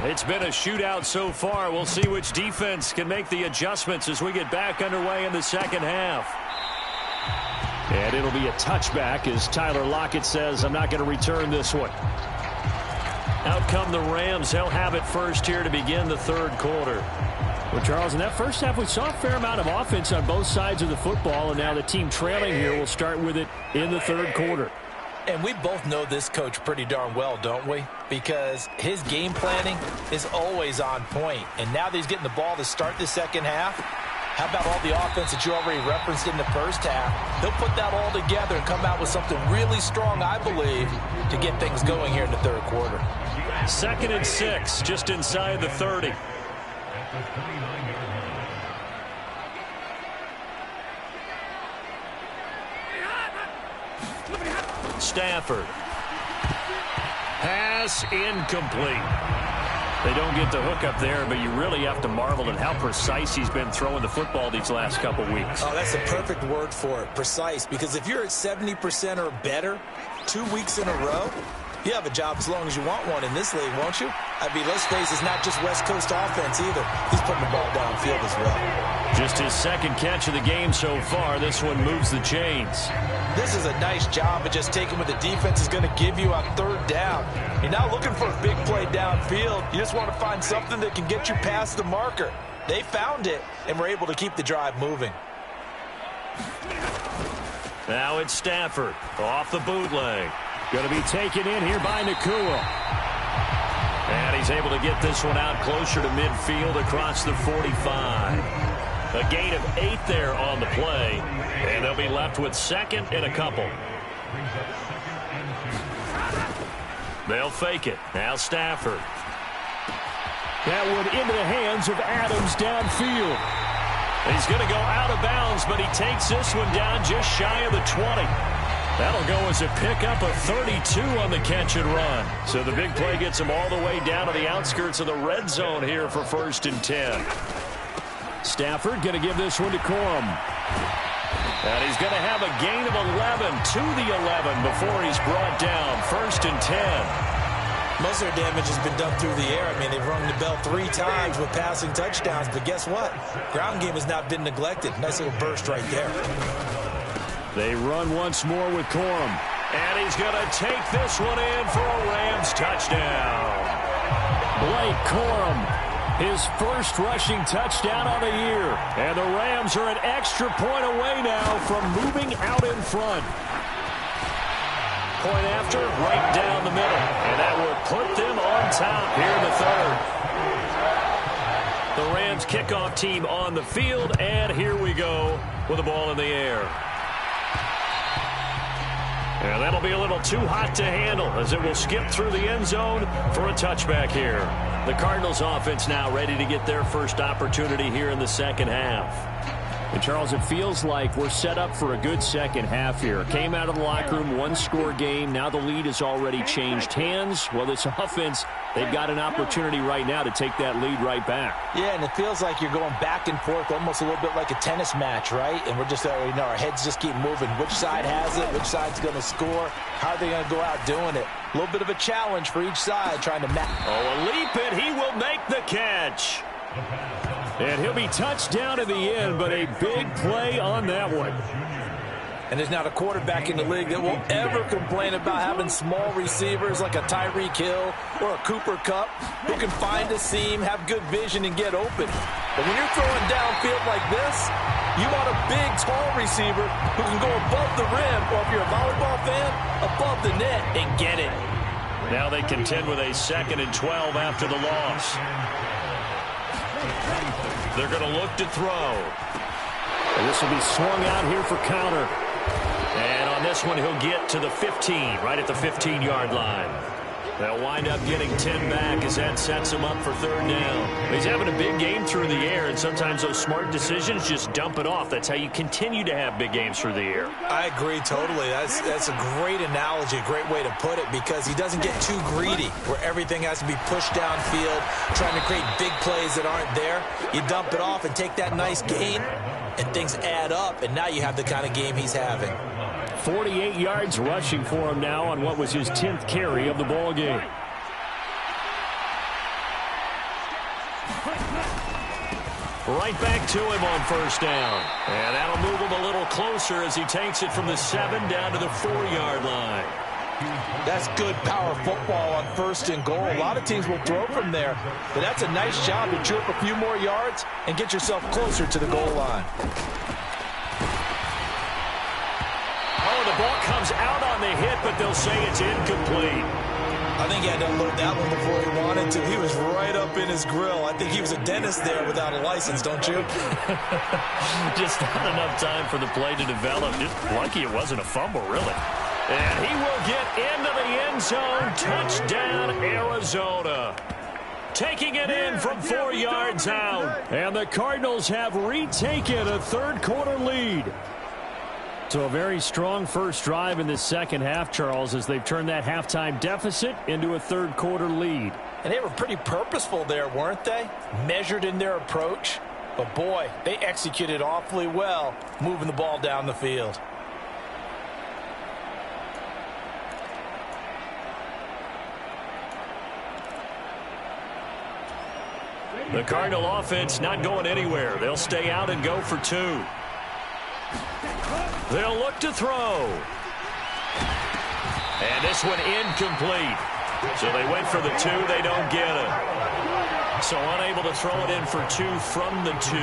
It's been a shootout so far. We'll see which defense can make the adjustments as we get back underway in the second half. And it'll be a touchback as Tyler Lockett says, I'm not going to return this one. Out come the Rams. They'll have it first here to begin the third quarter. Well, Charles, in that first half, we saw a fair amount of offense on both sides of the football, and now the team trailing here will start with it in the third quarter. And we both know this coach pretty darn well, don't we? Because his game planning is always on point. And now that he's getting the ball to start the second half, how about all the offense that you already referenced in the first half? He'll put that all together and come out with something really strong, I believe, to get things going here in the third quarter. 2nd and 6, just inside the 30. Stafford. Pass incomplete. They don't get the hook up there, but you really have to marvel at how precise he's been throwing the football these last couple weeks. Oh, that's the perfect word for it, precise. Because if you're at 70% or better 2 weeks in a row, you have a job as long as you want one in this league, won't you? I mean, let's face it, it's not just West Coast offense either. He's putting the ball downfield as well. Just his second catch of the game so far. This one moves the chains. This is a nice job of just taking what the defense is going to give you on third down. You're not looking for a big play downfield. You just want to find something that can get you past the marker. They found it and were able to keep the drive moving. Now it's Stafford off the bootleg. Going to be taken in here by Nakua. And he's able to get this one out closer to midfield across the 45. A gain of 8 there on the play. And they'll be left with 2nd and a couple. They'll fake it. Now Stafford. That one into the hands of Adams downfield. He's going to go out of bounds, but he takes this one down just shy of the 20. That'll go as a pickup of 32 on the catch and run. So the big play gets him all the way down to the outskirts of the red zone here for 1st and 10. Stafford going to give this one to Corum. And he's going to have a gain of 11 to the 11 before he's brought down. 1st and 10. Most of their damage has been done through the air. I mean, they've rung the bell 3 times with passing touchdowns. But guess what? Ground game has not been neglected. Nice little burst right there. They run once more with Corum. And he's going to take this one in for a Rams touchdown. Blake Corum, his first rushing touchdown on the year. And the Rams are an extra point away now from moving out in front. Point after, right down the middle. And that will put them on top here in the third. The Rams kickoff team on the field. And here we go with the ball in the air. And that'll be a little too hot to handle as it will skip through the end zone for a touchback here. The Cardinals offense now ready to get their first opportunity here in the second half. And Charles, it feels like we're set up for a good second half here. Came out of the locker room, 1-score game. Now the lead has already changed hands. Well, this offense, they've got an opportunity right now to take that lead right back. Yeah, and it feels like you're going back and forth, almost a little bit like a tennis match, right? And we're just, our heads just keep moving. Which side has it? Which side's going to score? How are they going to go out doing it? A little bit of a challenge for each side trying to match. Oh, a leap, and he will make the catch. And he'll be touchdown in the end, but a big play on that one. And there's not a quarterback in the league that will ever complain about having small receivers like a Tyreek Hill or a Cooper Kupp who can find a seam, have good vision, and get open. But when you're throwing downfield like this, you want a big, tall receiver who can go above the rim, or if you're a volleyball fan, above the net and get it. Now they contend with a 2nd and 12 after the loss. They're going to look to throw. And this will be swung out here for counter. And on this one, he'll get to the 15, right at the 15-yard line. They'll wind up getting 10 back as that sets him up for 3rd down. He's having a big game through the air, and sometimes those smart decisions just dump it off. That's how you continue to have big games through the air. I agree totally. That's a great analogy, a great way to put it, because he doesn't get too greedy where everything has to be pushed downfield, trying to create big plays that aren't there. You dump it off and take that nice gain, and things add up, and now you have the kind of game he's having. 48 yards rushing for him now on what was his 10th carry of the ball game. Right back to him on first down. And that'll move him a little closer as he takes it from the 7 down to the 4-yard line. That's good power football on first and goal. A lot of teams will throw from there, but that's a nice job to chew up a few more yards and get yourself closer to the goal line. Oh, the ball comes out on the hit, but they'll say it's incomplete. I think he had to unload that one before he wanted to. He was right up in his grill. I think he was a dentist there without a license, don't you? Just not enough time for the play to develop. Just lucky it wasn't a fumble, really. And he will get into the end zone. Touchdown, Arizona. Taking it in from 4 yards out. And the Cardinals have retaken a third-quarter lead. So a very strong first drive in the second half, Charles, as they've turned that halftime deficit into a third-quarter lead. And they were pretty purposeful there, weren't they? Measured in their approach. But, boy, they executed awfully well moving the ball down the field. The Cardinal offense not going anywhere. They'll stay out and go for 2. They'll look to throw. And this one incomplete. So they went for the 2. They don't get it. So unable to throw it in for 2 from the 2.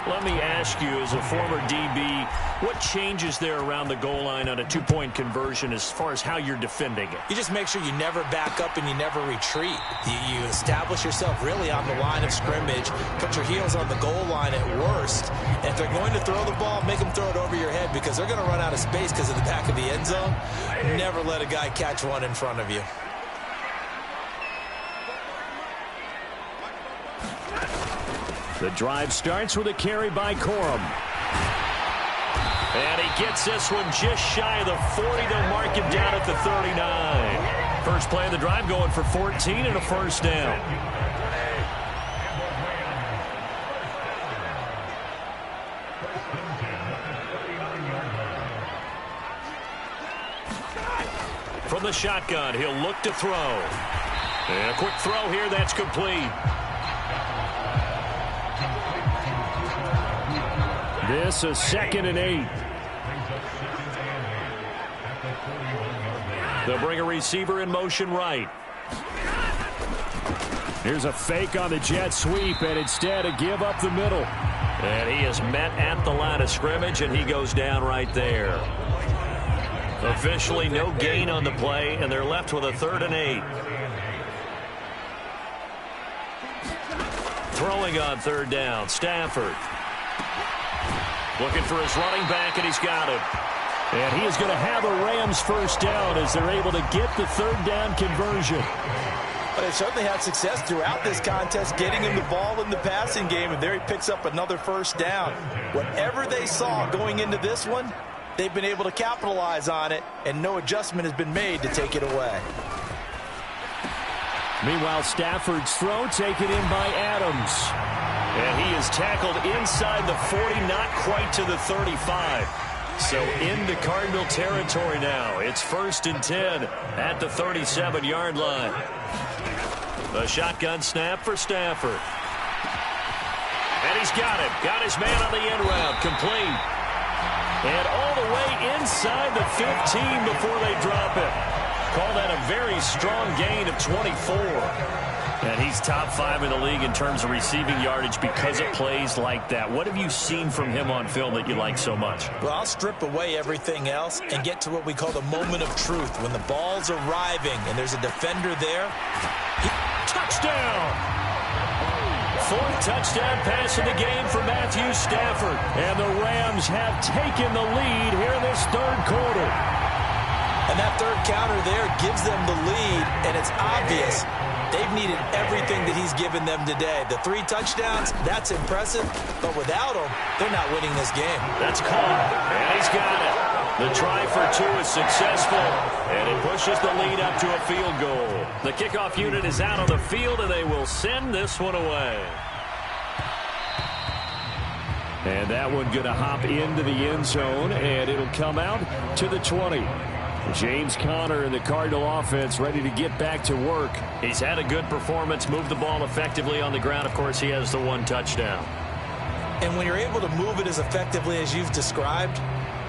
Let me ask you, as a former DB, what changes there around the goal line on a 2-point conversion as far as how you're defending it? You just make sure you never back up and you never retreat. You establish yourself really on the line of scrimmage, put your heels on the goal line at worst. And if they're going to throw the ball, make them throw it over your head because they're going to run out of space because of the back of the end zone. Never let a guy catch one in front of you. The drive starts with a carry by Corum. And he gets this one just shy of the 40. They'll mark him down at the 39. First play of the drive going for 14 and a first down. From the shotgun, he'll look to throw. And a quick throw here, that's complete. This is 2nd and 8. They'll bring a receiver in motion right. Here's a fake on the jet sweep, and instead a give up the middle. And he is met at the line of scrimmage, and he goes down right there. Officially no gain on the play, and they're left with a 3rd and 8. Throwing on 3rd down, Stafford. Looking for his running back, and he's got him. And he is going to have a Rams first down as they're able to get the 3rd down conversion. But they've certainly had success throughout this contest, getting him the ball in the passing game, and there he picks up another first down. Whatever they saw going into this one, they've been able to capitalize on it, and no adjustment has been made to take it away. Meanwhile, Stafford's throw taken in by Adams. And he is tackled inside the 40, not quite to the 35. So into Cardinal territory now. It's 1st and 10 at the 37-yard line. A shotgun snap for Stafford. And he's got it. Got his man on the end route. Complete. And all the way inside the 15 before they drop it. Call that a very strong gain of 24. And he's top 5 in the league in terms of receiving yardage because of plays like that. What have you seen from him on film that you like so much? Well, I'll strip away everything else and get to what we call the moment of truth. When the ball's arriving and there's a defender there. Touchdown! 4th touchdown pass of the game for Matthew Stafford. And the Rams have taken the lead here in this 3rd quarter. And that 3rd counter there gives them the lead, and it's obvious. They've needed everything that he's given them today. The 3 touchdowns, that's impressive. But without him, they're not winning this game. That's caught. And he's got it. The try for 2 is successful. And it pushes the lead up to a field goal. The kickoff unit is out on the field, and they will send this one away. And that one going to hop into the end zone, and it'll come out to the 20. James Conner and the Cardinal offense ready to get back to work. He's had a good performance, moved the ball effectively on the ground. Of course, he has the 1 touchdown. And when you're able to move it as effectively as you've described,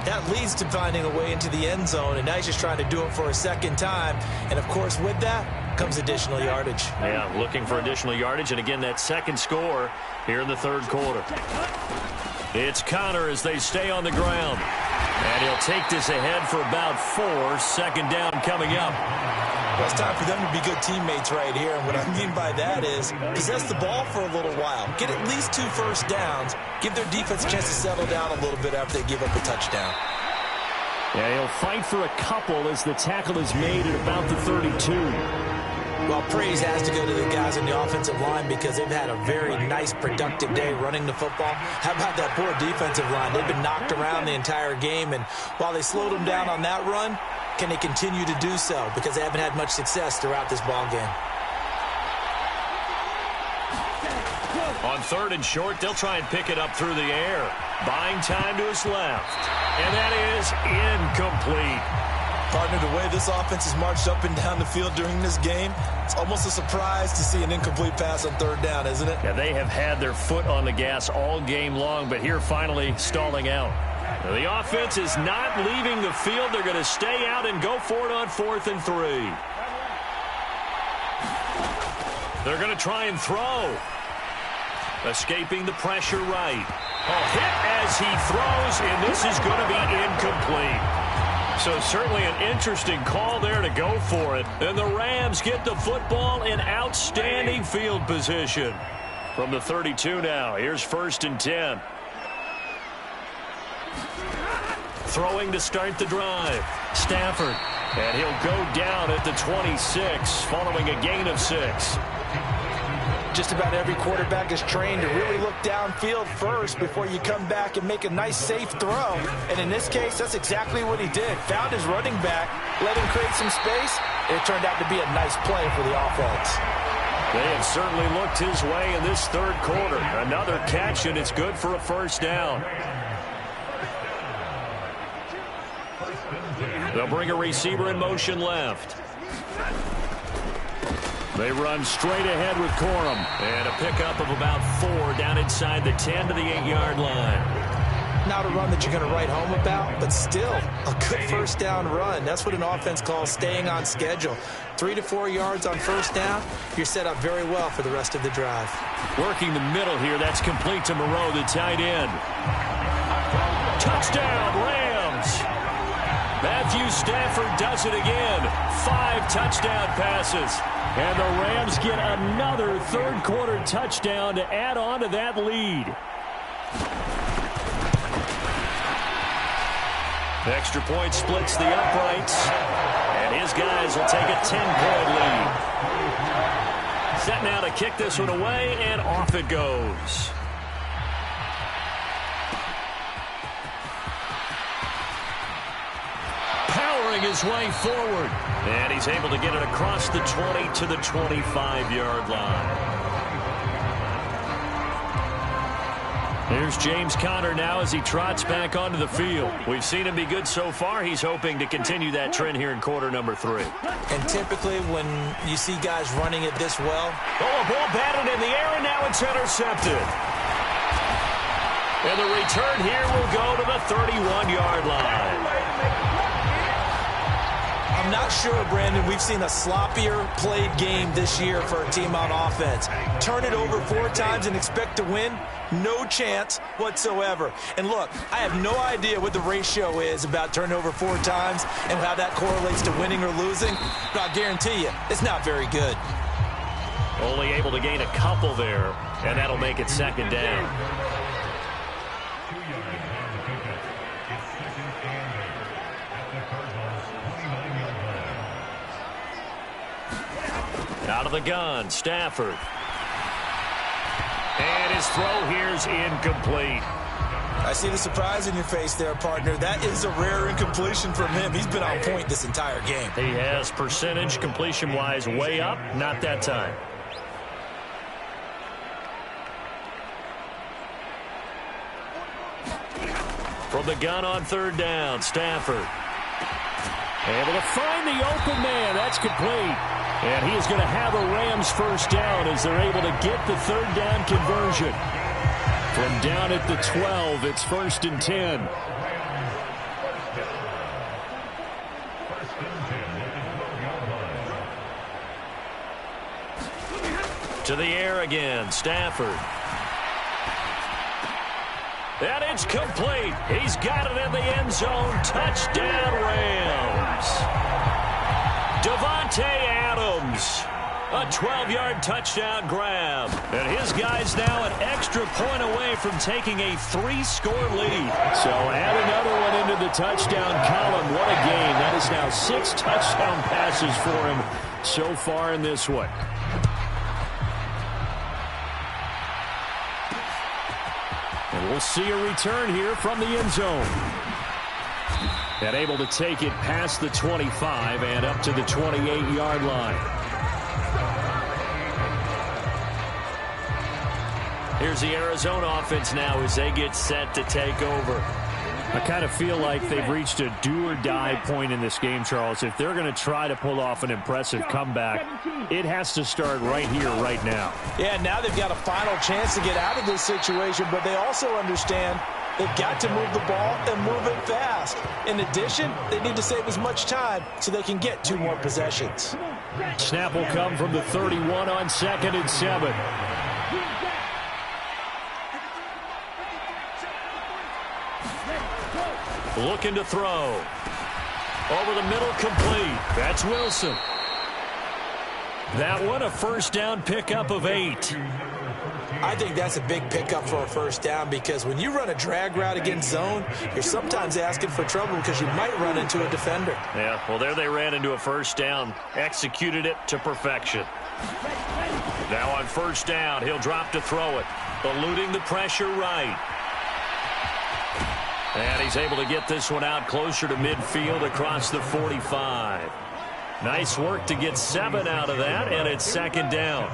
that leads to finding a way into the end zone, and now he's just trying to do it for a second time. And, of course, with that comes additional yardage. Yeah, looking for additional yardage, and again, that second score here in the third quarter. It's Connor as they stay on the ground. And he'll take this ahead for about 4. Second down coming up. Well, it's time for them to be good teammates right here. And what I mean by that is possess the ball for a little while. Get at least 2 first downs. Give their defense a chance to settle down a little bit after they give up a touchdown. Yeah, he'll fight for a couple as the tackle is made at about the 32. Well, praise has to go to the guys in the offensive line because they've had a very nice, productive day running the football. How about that poor defensive line? They've been knocked around the entire game, and while they slowed them down on that run, can they continue to do so? Because they haven't had much success throughout this ball game. On 3rd and short, they'll try and pick it up through the air. Buying time to his left. And that is incomplete. Partner, the way this offense has marched up and down the field during this game, it's almost a surprise to see an incomplete pass on 3rd down, isn't it? Yeah, they have had their foot on the gas all game long, but here finally stalling out. The offense is not leaving the field. They're going to stay out and go for it on 4th and 3. They're going to try and throw. Escaping the pressure right. Hit as he throws, and this is going to be incomplete. So certainly an interesting call there to go for it. And the Rams get the football in outstanding field position. From the 32 now, here's 1st and 10. Throwing to start the drive. Stafford. And he'll go down at the 26 following a gain of 6. Just about every quarterback is trained to really look downfield first before you come back and make a nice, safe throw. And in this case, that's exactly what he did. Found his running back, let him create some space, and it turned out to be a nice play for the offense. They have certainly looked his way in this 3rd quarter. Another catch, and it's good for a 1st down. They'll bring a receiver in motion left. They run straight ahead with Corum. And a pickup of about 4 down inside the 10 to the 8-yard line. Not a run that you're going to write home about, but still a good 1st down run. That's what an offense calls staying on schedule. 3 to 4 yards on 1st down, you're set up very well for the rest of the drive. Working the middle here, that's complete to Moreau, the tight end. Touchdown, Rams! Matthew Stafford does it again. 5 touchdown passes. And the Rams get another 3rd quarter touchdown to add on to that lead. The extra point splits the uprights. And his guys will take a 10-point lead. Set now to kick this one away, and off it goes. His way forward, and he's able to get it across the 20 to the 25-yard line. Here's James Conner now as he trots back onto the field. We've seen him be good so far. He's hoping to continue that trend here in quarter number 3. And typically when you see guys running it this well. Oh, a ball batted in the air, and now it's intercepted. And the return here will go to the 31-yard line. I'm not sure, Brandon, we've seen a sloppier played game this year for a team on offense. Turn it over 4 times and expect to win? No chance whatsoever. And look, I have no idea what the ratio is about turning over 4 times and how that correlates to winning or losing, but I'll guarantee you, it's not very good. Only able to gain a couple there, and that'll make it 2nd down. Out of the gun, Stafford. And his throw here's incomplete. I see the surprise in your face there, partner. That is a rare incompletion from him. He's been on point this entire game. He has percentage completion-wise way up, not that time. From the gun on 3rd down, Stafford. Able to find the open man. That's complete. And he is going to have a Rams 1st down as they're able to get the 3rd down conversion. From down at the 12, it's 1st and 10. To the air again, Stafford. And it's complete. He's got it in the end zone. Touchdown, Rams. Davante Adams. A 12-yard touchdown grab. And his guy's now an extra point away from taking a 3-score lead. So add another one into the touchdown column. What a game. That is now 6 touchdown passes for him so far in this one. And we'll see a return here from the end zone. And able to take it past the 25 and up to the 28-yard line. Here's the Arizona offense now as they get set to take over. I kind of feel like they've reached a do-or-die point in this game, Charles. If they're going to try to pull off an impressive comeback, it has to start right here, right now. Yeah, now they've got a final chance to get out of this situation, but they also understand they've got to move the ball and move it fast. In addition, they need to save as much time so they can get 2 more possessions. Snap will come from the 31 on 2nd and 7. Looking to throw. Over the middle, complete. That's Wilson. That one, a 1st down pickup of 8. I think that's a big pickup for a 1st down because when you run a drag route against zone, you're sometimes asking for trouble because you might run into a defender. Yeah, well, there they ran into a 1st down. Executed it to perfection. Now on 1st down, he'll drop to throw it. Eluding the pressure right. And he's able to get this one out closer to midfield across the 45. Nice work to get 7 out of that, and it's 2nd down.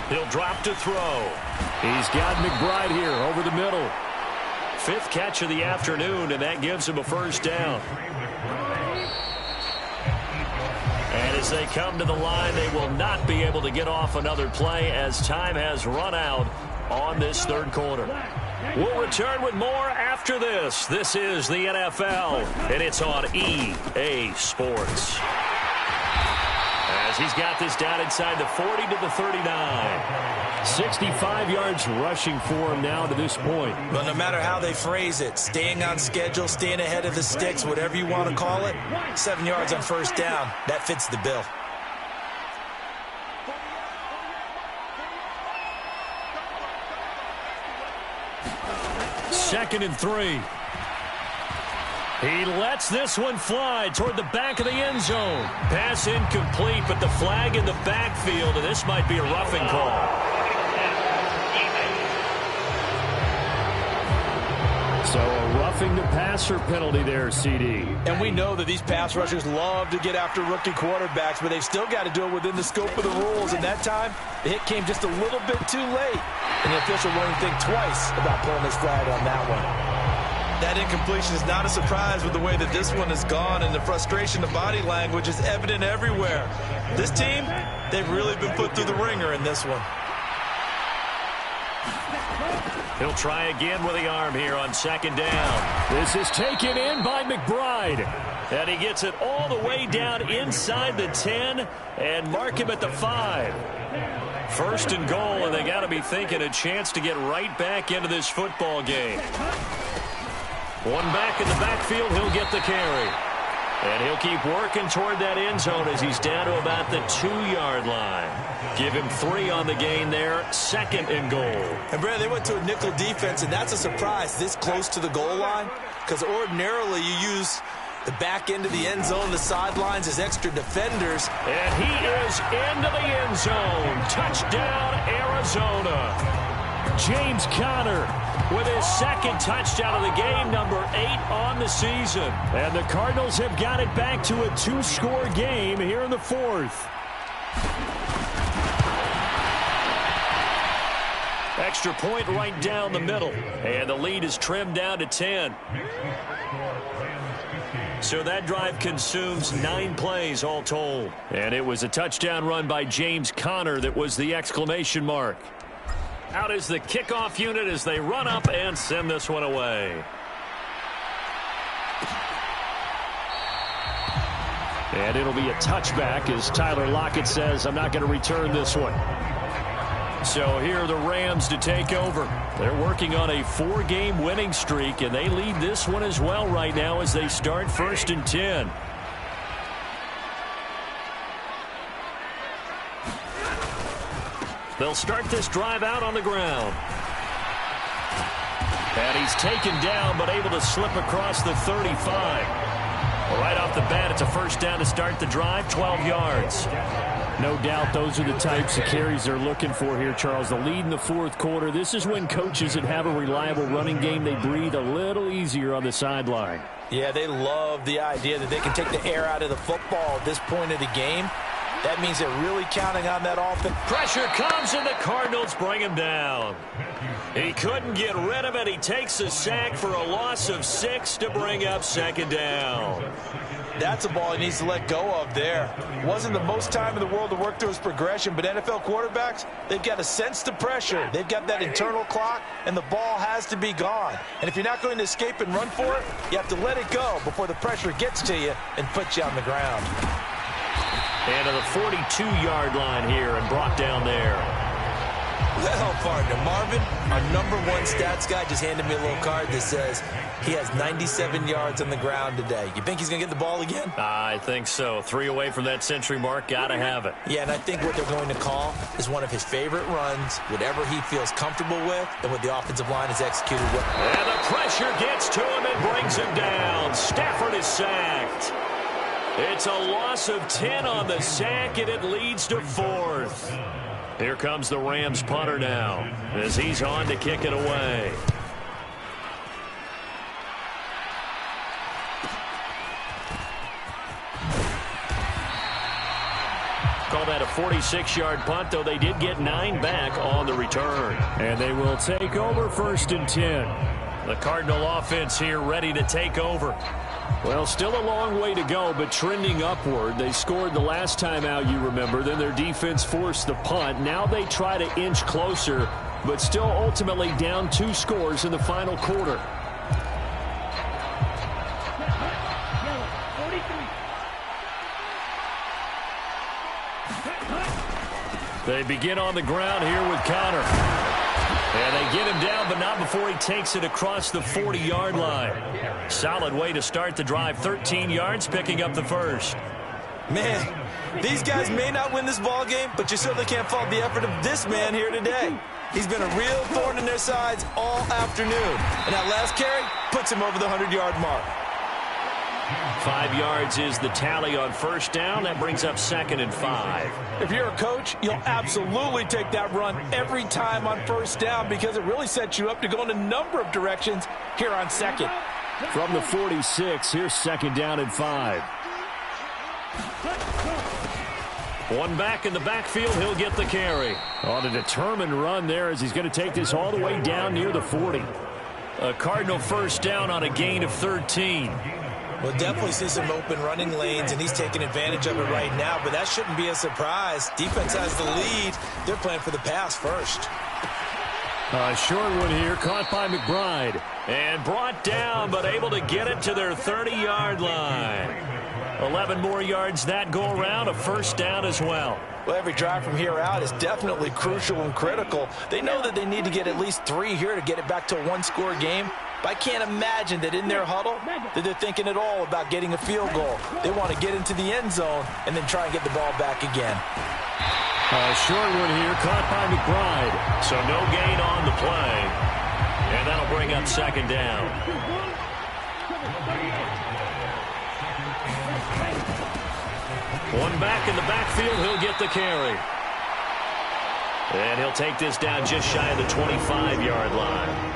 He'll drop to throw. He's got McBride here over the middle. 5th catch of the afternoon, and that gives him a 1st down. And as they come to the line, they will not be able to get off another play as time has run out on this 3rd quarter. We'll return with more after this. This is the NFL, and it's on EA Sports. As he's got this down inside the 40 to the 39. 65 yards rushing for him now to this point. But no matter how they phrase it, staying on schedule, staying ahead of the sticks, whatever you want to call it, 7 yards on 1st down, that fits the bill. Second and 3. He lets this one fly toward the back of the end zone. Pass incomplete, but the flag in the backfield, and this might be a roughing call. So a roughing the passer penalty there, CD. And we know that these pass rushers love to get after rookie quarterbacks, but they've still got to do it within the scope of the rules. And that time, the hit came just a little bit too late. And the official won't even think twice about pulling his flag on that one. That incompletion is not a surprise with the way that this one has gone, and the frustration of body language is evident everywhere. This team, they've really been put through the ringer in this one. He'll try again with the arm here on 2nd down. This is taken in by McBride. And he gets it all the way down inside the 10 and mark him at the 5. 1st and goal, and they got to be thinking a chance to get right back into this football game. One back in the backfield, he'll get the carry. And he'll keep working toward that end zone as he's down to about the 2-yard line. Give him 3 on the gain there, 2nd and goal. And, Brad, they went to a nickel defense, and that's a surprise this close to the goal line because ordinarily you use the back end of the end zone, the sidelines as extra defenders. And he is into the end zone. Touchdown, Arizona. James Conner with his 2nd touchdown of the game, number 8 on the season. And the Cardinals have got it back to a 2-score game here in the 4th. Extra point right down the middle. And the lead is trimmed down to 10. So that drive consumes 9 plays all told. And it was a touchdown run by James Conner that was the exclamation mark. Out is the kickoff unit as they run up and send this one away. And it'll be a touchback as Tyler Lockett says, I'm not going to return this one. So here are the Rams to take over. They're working on a 4-game winning streak, and they lead this one as well right now as they start 1st and 10. They'll start this drive out on the ground. And he's taken down but able to slip across the 35. Right off the bat, it's a first down to start the drive, 12 yards. No doubt those are the types of carries they're looking for here, Charles. The lead in the 4th quarter. This is when coaches that have a reliable running game, they breathe a little easier on the sideline. Yeah, they love the idea that they can take the air out of the football at this point of the game. That means they're really counting on that offense. Pressure comes and the Cardinals bring him down. He couldn't get rid of it. He takes a sack for a loss of 6 to bring up 2nd down. That's a ball he needs to let go of there. Wasn't the most time in the world to work through his progression, but NFL quarterbacks, they've got to sense the pressure. They've got that internal clock, and the ball has to be gone. And if you're not going to escape and run for it, you have to let it go before the pressure gets to you and puts you on the ground. And to the 42-yard line here and brought down there. Well, partner, Marvin, our #1 stats guy just handed me a little card that says he has 97 yards on the ground today. You think he's going to get the ball again? I think so. 3 away from that century mark. Got to have it. Yeah, and I think what they're going to call is one of his favorite runs, whatever he feels comfortable with, and what the offensive line has executed with. And the pressure gets to him and brings him down. Stafford is sacked. It's a loss of 10 on the sack, and it leads to 4th. Here comes the Rams punter now as he's on to kick it away. Call that a 46-yard punt, though they did get 9 back on the return. And they will take over 1st and 10. The Cardinal offense here ready to take over. Well, still a long way to go, but trending upward. They scored the last time out, you remember. Then their defense forced the punt. Now they try to inch closer, but still ultimately down 2 scores in the final quarter. They begin on the ground here with Conner. And they get him down, but not before he takes it across the 40-yard line. Solid way to start the drive. 13 yards, picking up the first. Man, these guys may not win this ball game, but you certainly can't fault the effort of this man here today. He's been a real thorn in their sides all afternoon. And that last carry puts him over the 100-yard mark. 5 yards is the tally on first down. That brings up 2nd and 5. If you're a coach, you'll absolutely take that run every time on first down because it really sets you up to go in a number of directions here on 2nd. From the 46, here's 2nd down and 5. One back in the backfield, he'll get the carry. On a determined run there as he's going to take this all the way down near the 40. A Cardinal first down on a gain of 13. We'll definitely see some open running lanes, and he's taking advantage of it right now, but that shouldn't be a surprise. Defense has the lead. They're playing for the pass first. A short one here, caught by McBride. And brought down, but able to get it to their 30-yard line. 11 more yards that go around, a first down as well. Well, every drive from here out is definitely crucial and critical. They know that they need to get at least 3 here to get it back to a 1-score game. But I can't imagine that in their huddle that they're thinking at all about getting a field goal. They want to get into the end zone and then try and get the ball back again. A short one here, caught by McBride. So no gain on the play. And that'll bring up 2nd down. One back in the backfield, he'll get the carry. And he'll take this down just shy of the 25-yard line.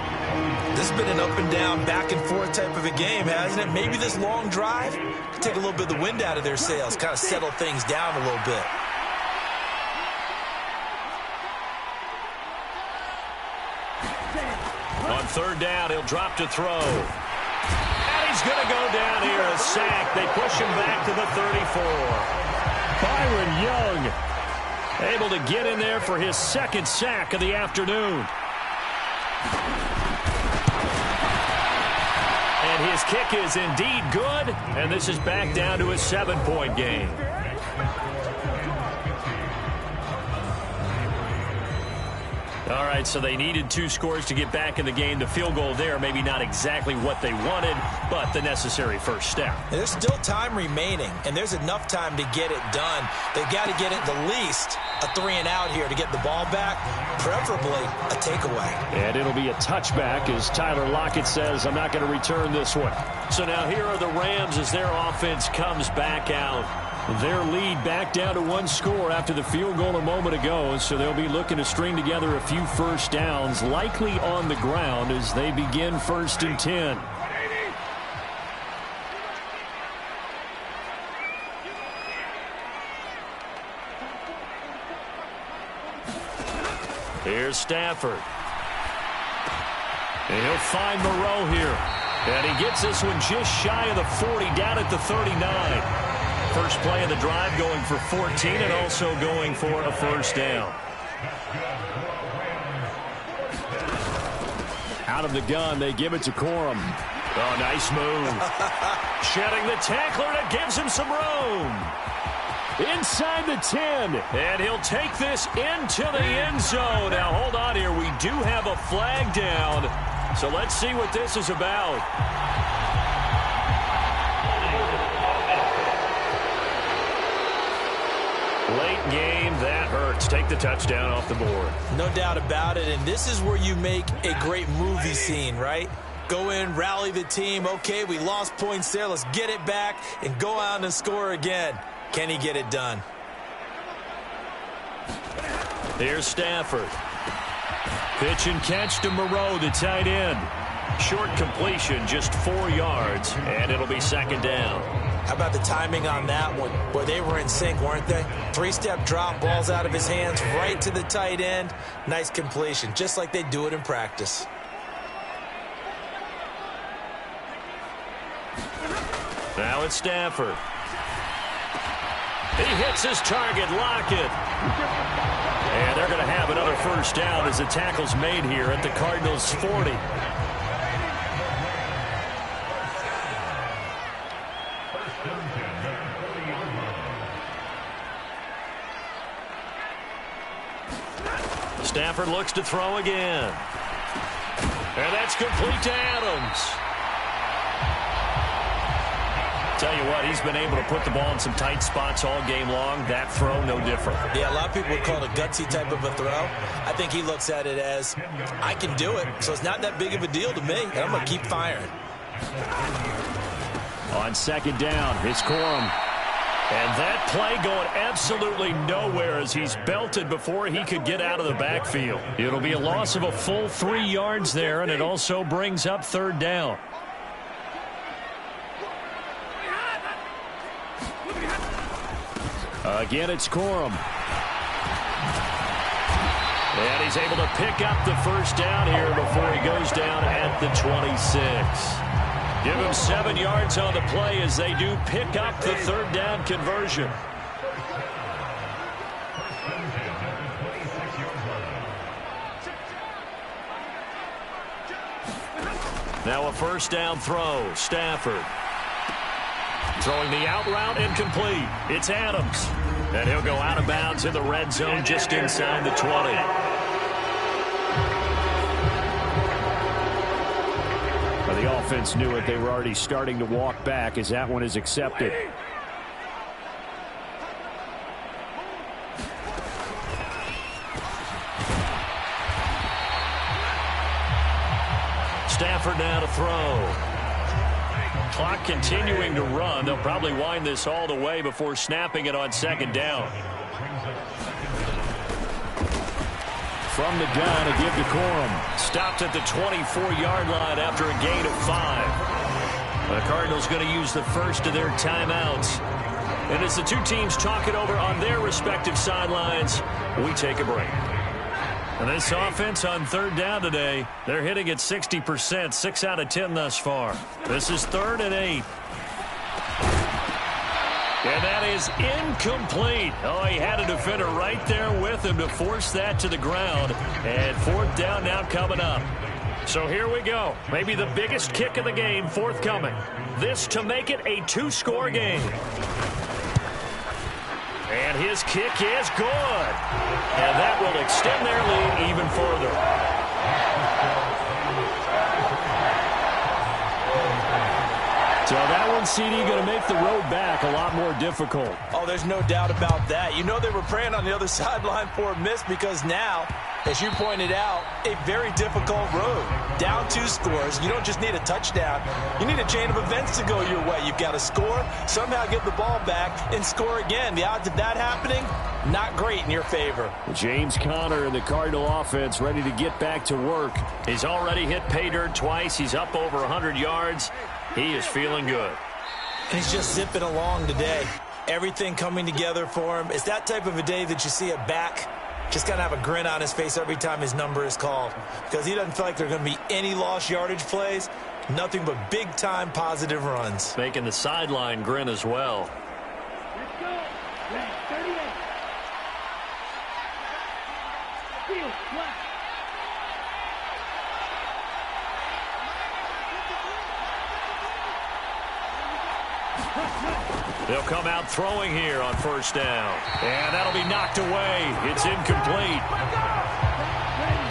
This has been an up and down, back and forth type of a game, hasn't it? Maybe this long drive could take a little bit of the wind out of their sails, kind of settle things down a little bit. On third down, he'll drop to throw. And he's going to go down here, a sack. They push him back to the 34. Byron Young able to get in there for his second sack of the afternoon. And his kick is indeed good, and this is back down to a 7-point game. All right, so they needed 2 scores to get back in the game. The field goal there, maybe not exactly what they wanted, but the necessary first step. There's still time remaining, and there's enough time to get it done. They've got to get it the least a 3-and-out here to get the ball back, preferably a takeaway. And it'll be a touchback as Tyler Lockett says, I'm not going to return this one. So now here are the Rams as their offense comes back out. Their lead back down to 1 score after the field goal a moment ago, so they'll be looking to string together a few first downs, likely on the ground as they begin 1st and 10. Here's Stafford. And he'll find Moreau here. And he gets this one just shy of the 40, down at the 39. First play of the drive going for 14 and also going for a first down. Out of the gun, they give it to Corum. Oh, nice move. Shedding the tackler, and it gives him some room. Inside the 10, and he'll take this into the end zone. Now, hold on here. We do have a flag down, so let's see what this is about. Late game, that hurts. Take the touchdown off the board. No doubt about it, and this is where you make a great movie scene, right? Go in, rally the team. Okay, we lost points there. Let's get it back and go out and score again. Can he get it done? Here's Stafford. Pitch and catch to Moreau, the tight end. Short completion, just 4 yards, and it'll be 2nd down. How about the timing on that one? Boy, they were in sync, weren't they? 3-step drop, balls out of his hands, right to the tight end. Nice completion, just like they do it in practice. Now it's Stafford. He hits his target, Lockett. And they're going to have another first down as the tackle's made here at the Cardinals' 40. Stafford looks to throw again. And that's complete to Adams. Tell you what, he's been able to put the ball in some tight spots all game long. That throw, no different. Yeah, a lot of people would call it a gutsy type of a throw. I think he looks at it as, I can do it, so it's not that big of a deal to me, and I'm going to keep firing. On 2nd down, it's Corum. And that play going absolutely nowhere as he's belted before he could get out of the backfield. It'll be a loss of a full 3 yards there, and it also brings up 3rd down. Again, it's Corum. And he's able to pick up the first down here before he goes down at the 26. Give him 7 yards on the play as they do pick up the 3rd down conversion. Now a first down throw. Stafford. Throwing the out route incomplete. It's Adams. And he'll go out of bounds in the red zone just inside the 20. The offense knew it. They were already starting to walk back as that one is accepted. Stafford now to throw. Clock continuing to run. They'll probably wind this all the way before snapping it on 2nd down. From the gun, a give to Corum. Stopped at the 24-yard line after a gain of 5. The Cardinals going to use the first of their timeouts. And as the two teams talk it over on their respective sidelines, we take a break. And this offense on third down today, they're hitting at 60%, 6 out of 10 thus far. This is 3rd and 8. And that is incomplete. Oh, he had a defender right there with him to force that to the ground. And 4th down now coming up. So here we go. Maybe the biggest kick of the game forthcoming. This to make it a 2-score game. And his kick is good. And that will extend their lead even further. So that one, CD, going to make the road back a lot more difficult. Oh, there's no doubt about that. You know they were praying on the other sideline for a miss because now, as you pointed out, a very difficult road. Down 2 scores. You don't just need a touchdown. You need a chain of events to go your way. You've got to score, somehow get the ball back, and score again. The odds of that happening, not great in your favor. James Conner and the Cardinal offense ready to get back to work. He's already hit pay dirt twice. He's up over 100 yards. He is feeling good. And he's just zipping along today. Everything coming together for him. It's that type of a day that you see a back just kind of have a grin on his face every time his number is called, because he doesn't feel like there are going to be any lost yardage plays, nothing but big-time positive runs. Making the sideline grin as well. Let's go. Red 38. Field left. They'll come out throwing here on 1st down. And that'll be knocked away. It's incomplete.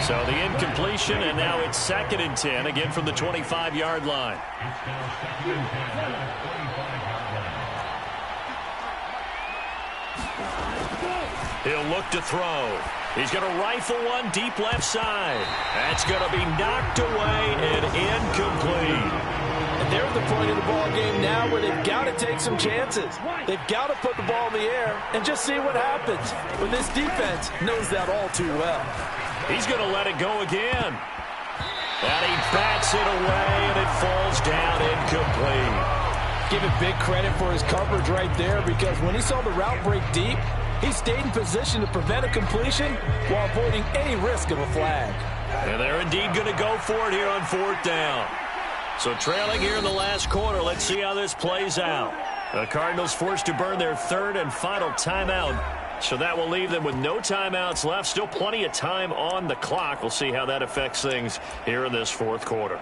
So the incompletion, and now it's 2nd and 10, again from the 25-yard line. He'll look to throw. He's going to rifle one deep left side. That's going to be knocked away and incomplete. And they're at the point of the ball game now where they've got to take some chances. They've got to put the ball in the air and just see what happens. But this defense knows that all too well. He's going to let it go again. And he bats it away, and it falls down incomplete. Give it big credit for his coverage right there, because when he saw the route break deep, he stayed in position to prevent a completion while avoiding any risk of a flag. And they're indeed going to go for it here on 4th down. So trailing here in the last quarter, let's see how this plays out. The Cardinals forced to burn their 3rd and final timeout. So that will leave them with no timeouts left. Still plenty of time on the clock. We'll see how that affects things here in this 4th quarter.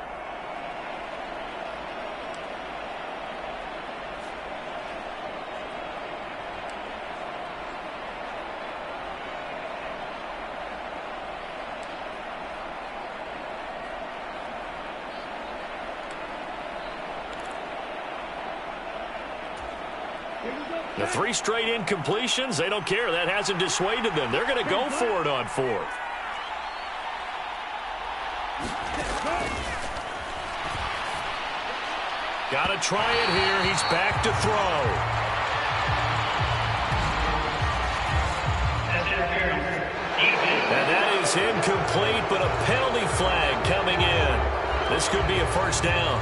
The 3 straight incompletions, they don't care. That hasn't dissuaded them. They're going to go for it on 4th. Got to try it here. He's back to throw. And that is incomplete, but a penalty flag coming in. This could be a 1st down.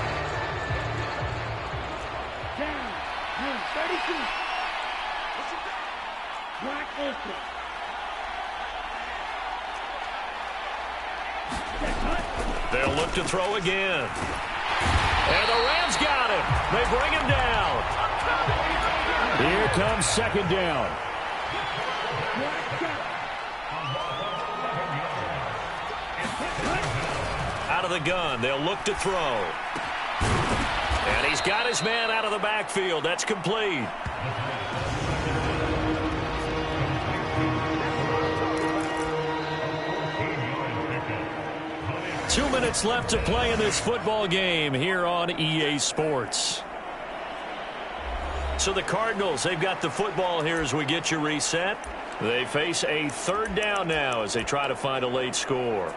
Down. 32. Black open. They'll look to throw again. And the Rams got him. They bring him down. Here comes 2nd down. Out of the gun. They'll look to throw. And he's got his man out of the backfield. That's complete. Two minutes left to play in this football game here on EA Sports. So the Cardinals, they've got the football here as we get you reset. They face a 3rd down now as they try to find a late score.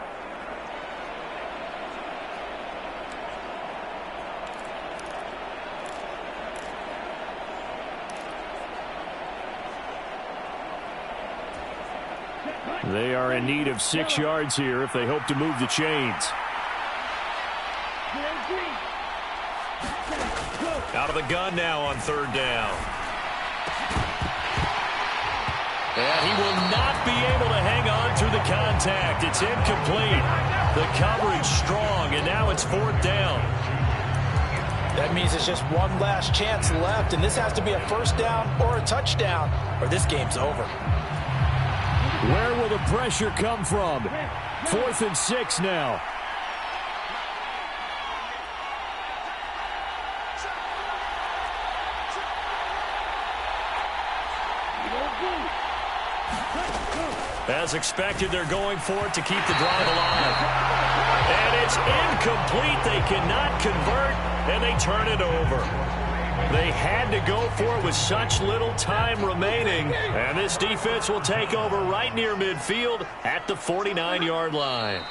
They are in need of 6 yards here if they hope to move the chains. Out of the gun now on 3rd down. And he will not be able to hang on to the contact. It's incomplete. The coverage strong, and now it's 4th down. That means it's just one last chance left, and this has to be a first down or a touchdown, or this game's over. Where will the pressure come from? 4th and 6 now. As expected, they're going for it to keep the drive alive. And it's incomplete. They cannot convert, and they turn it over. They had to go for it with such little time remaining. And this defense will take over right near midfield at the 49-yard line.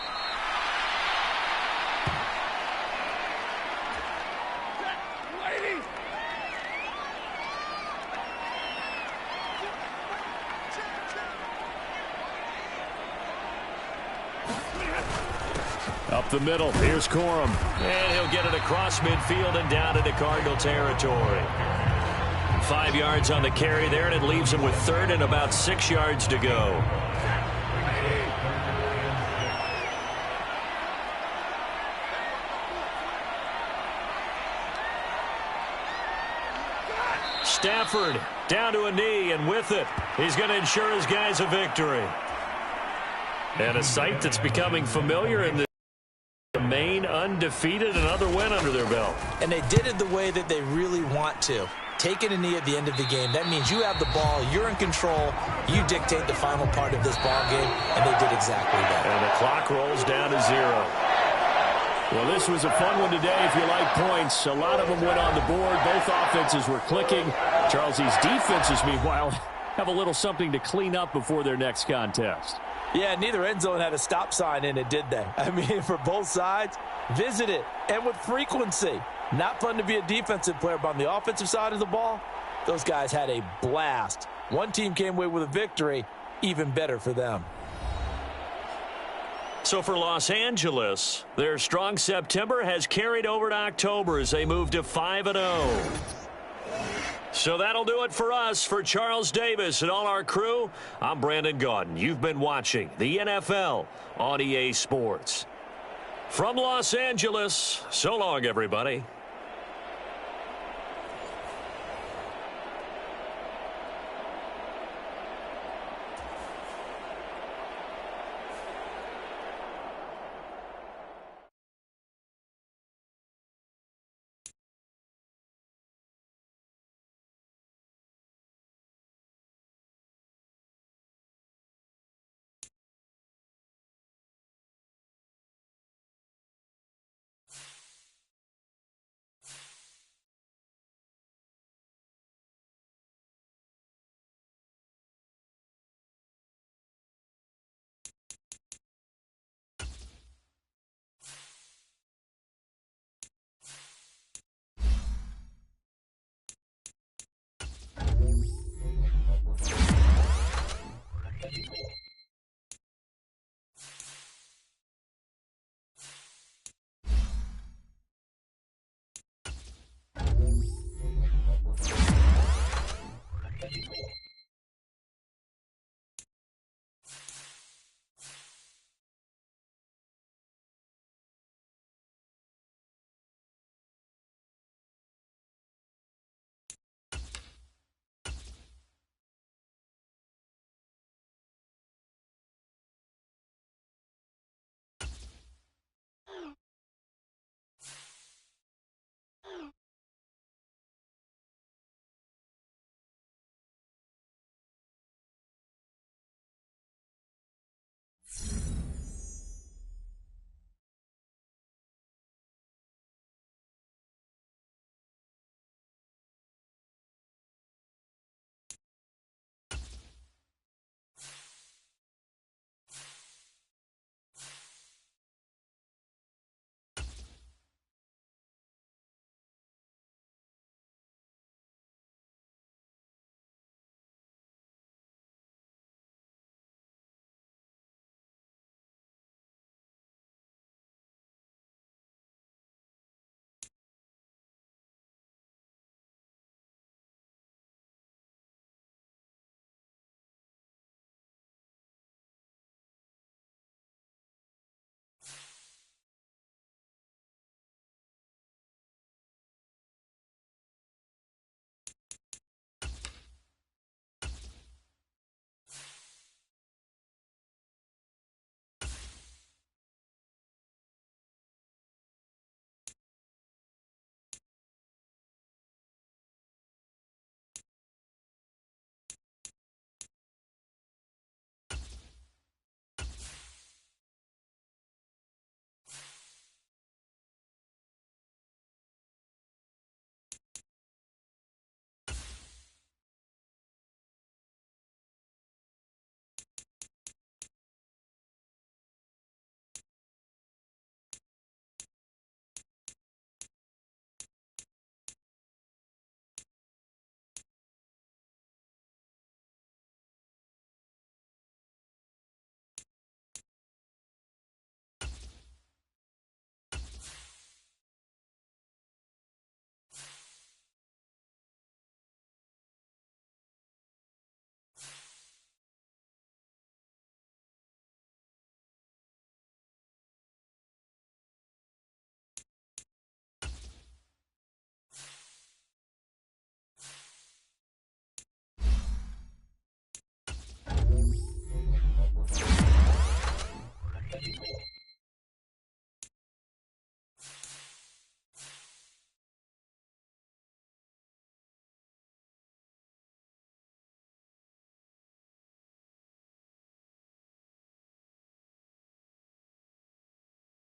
Up the middle, here's Corum. And he'll get it across midfield and down into Cardinal territory. 5 yards on the carry there, and it leaves him with 3rd and about 6 yards to go. Stafford down to a knee, and with it, he's going to ensure his guys a victory. And a sight that's becoming familiar in the Maine, undefeated, another win under their belt. And they did it the way that they really want to. Taking a knee at the end of the game, that means you have the ball, you're in control, you dictate the final part of this ball game, and they did exactly that. And the clock rolls down to 0. Well, this was a fun one today if you like points. A lot of them went on the board. Both offenses were clicking. Charles, these defenses, meanwhile, have a little something to clean up before their next contest. Yeah, neither end zone had a stop sign in it, did they? I mean, for both sides, visit it, and with frequency. Not fun to be a defensive player, but on the offensive side of the ball, those guys had a blast. One team came away with a victory, even better for them. So for Los Angeles, their strong September has carried over to October as they move to 5-0. So that'll do it for us. For Charles Davis and all our crew, I'm Brandon Gaudin. You've been watching the NFL on EA Sports. From Los Angeles, so long, everybody.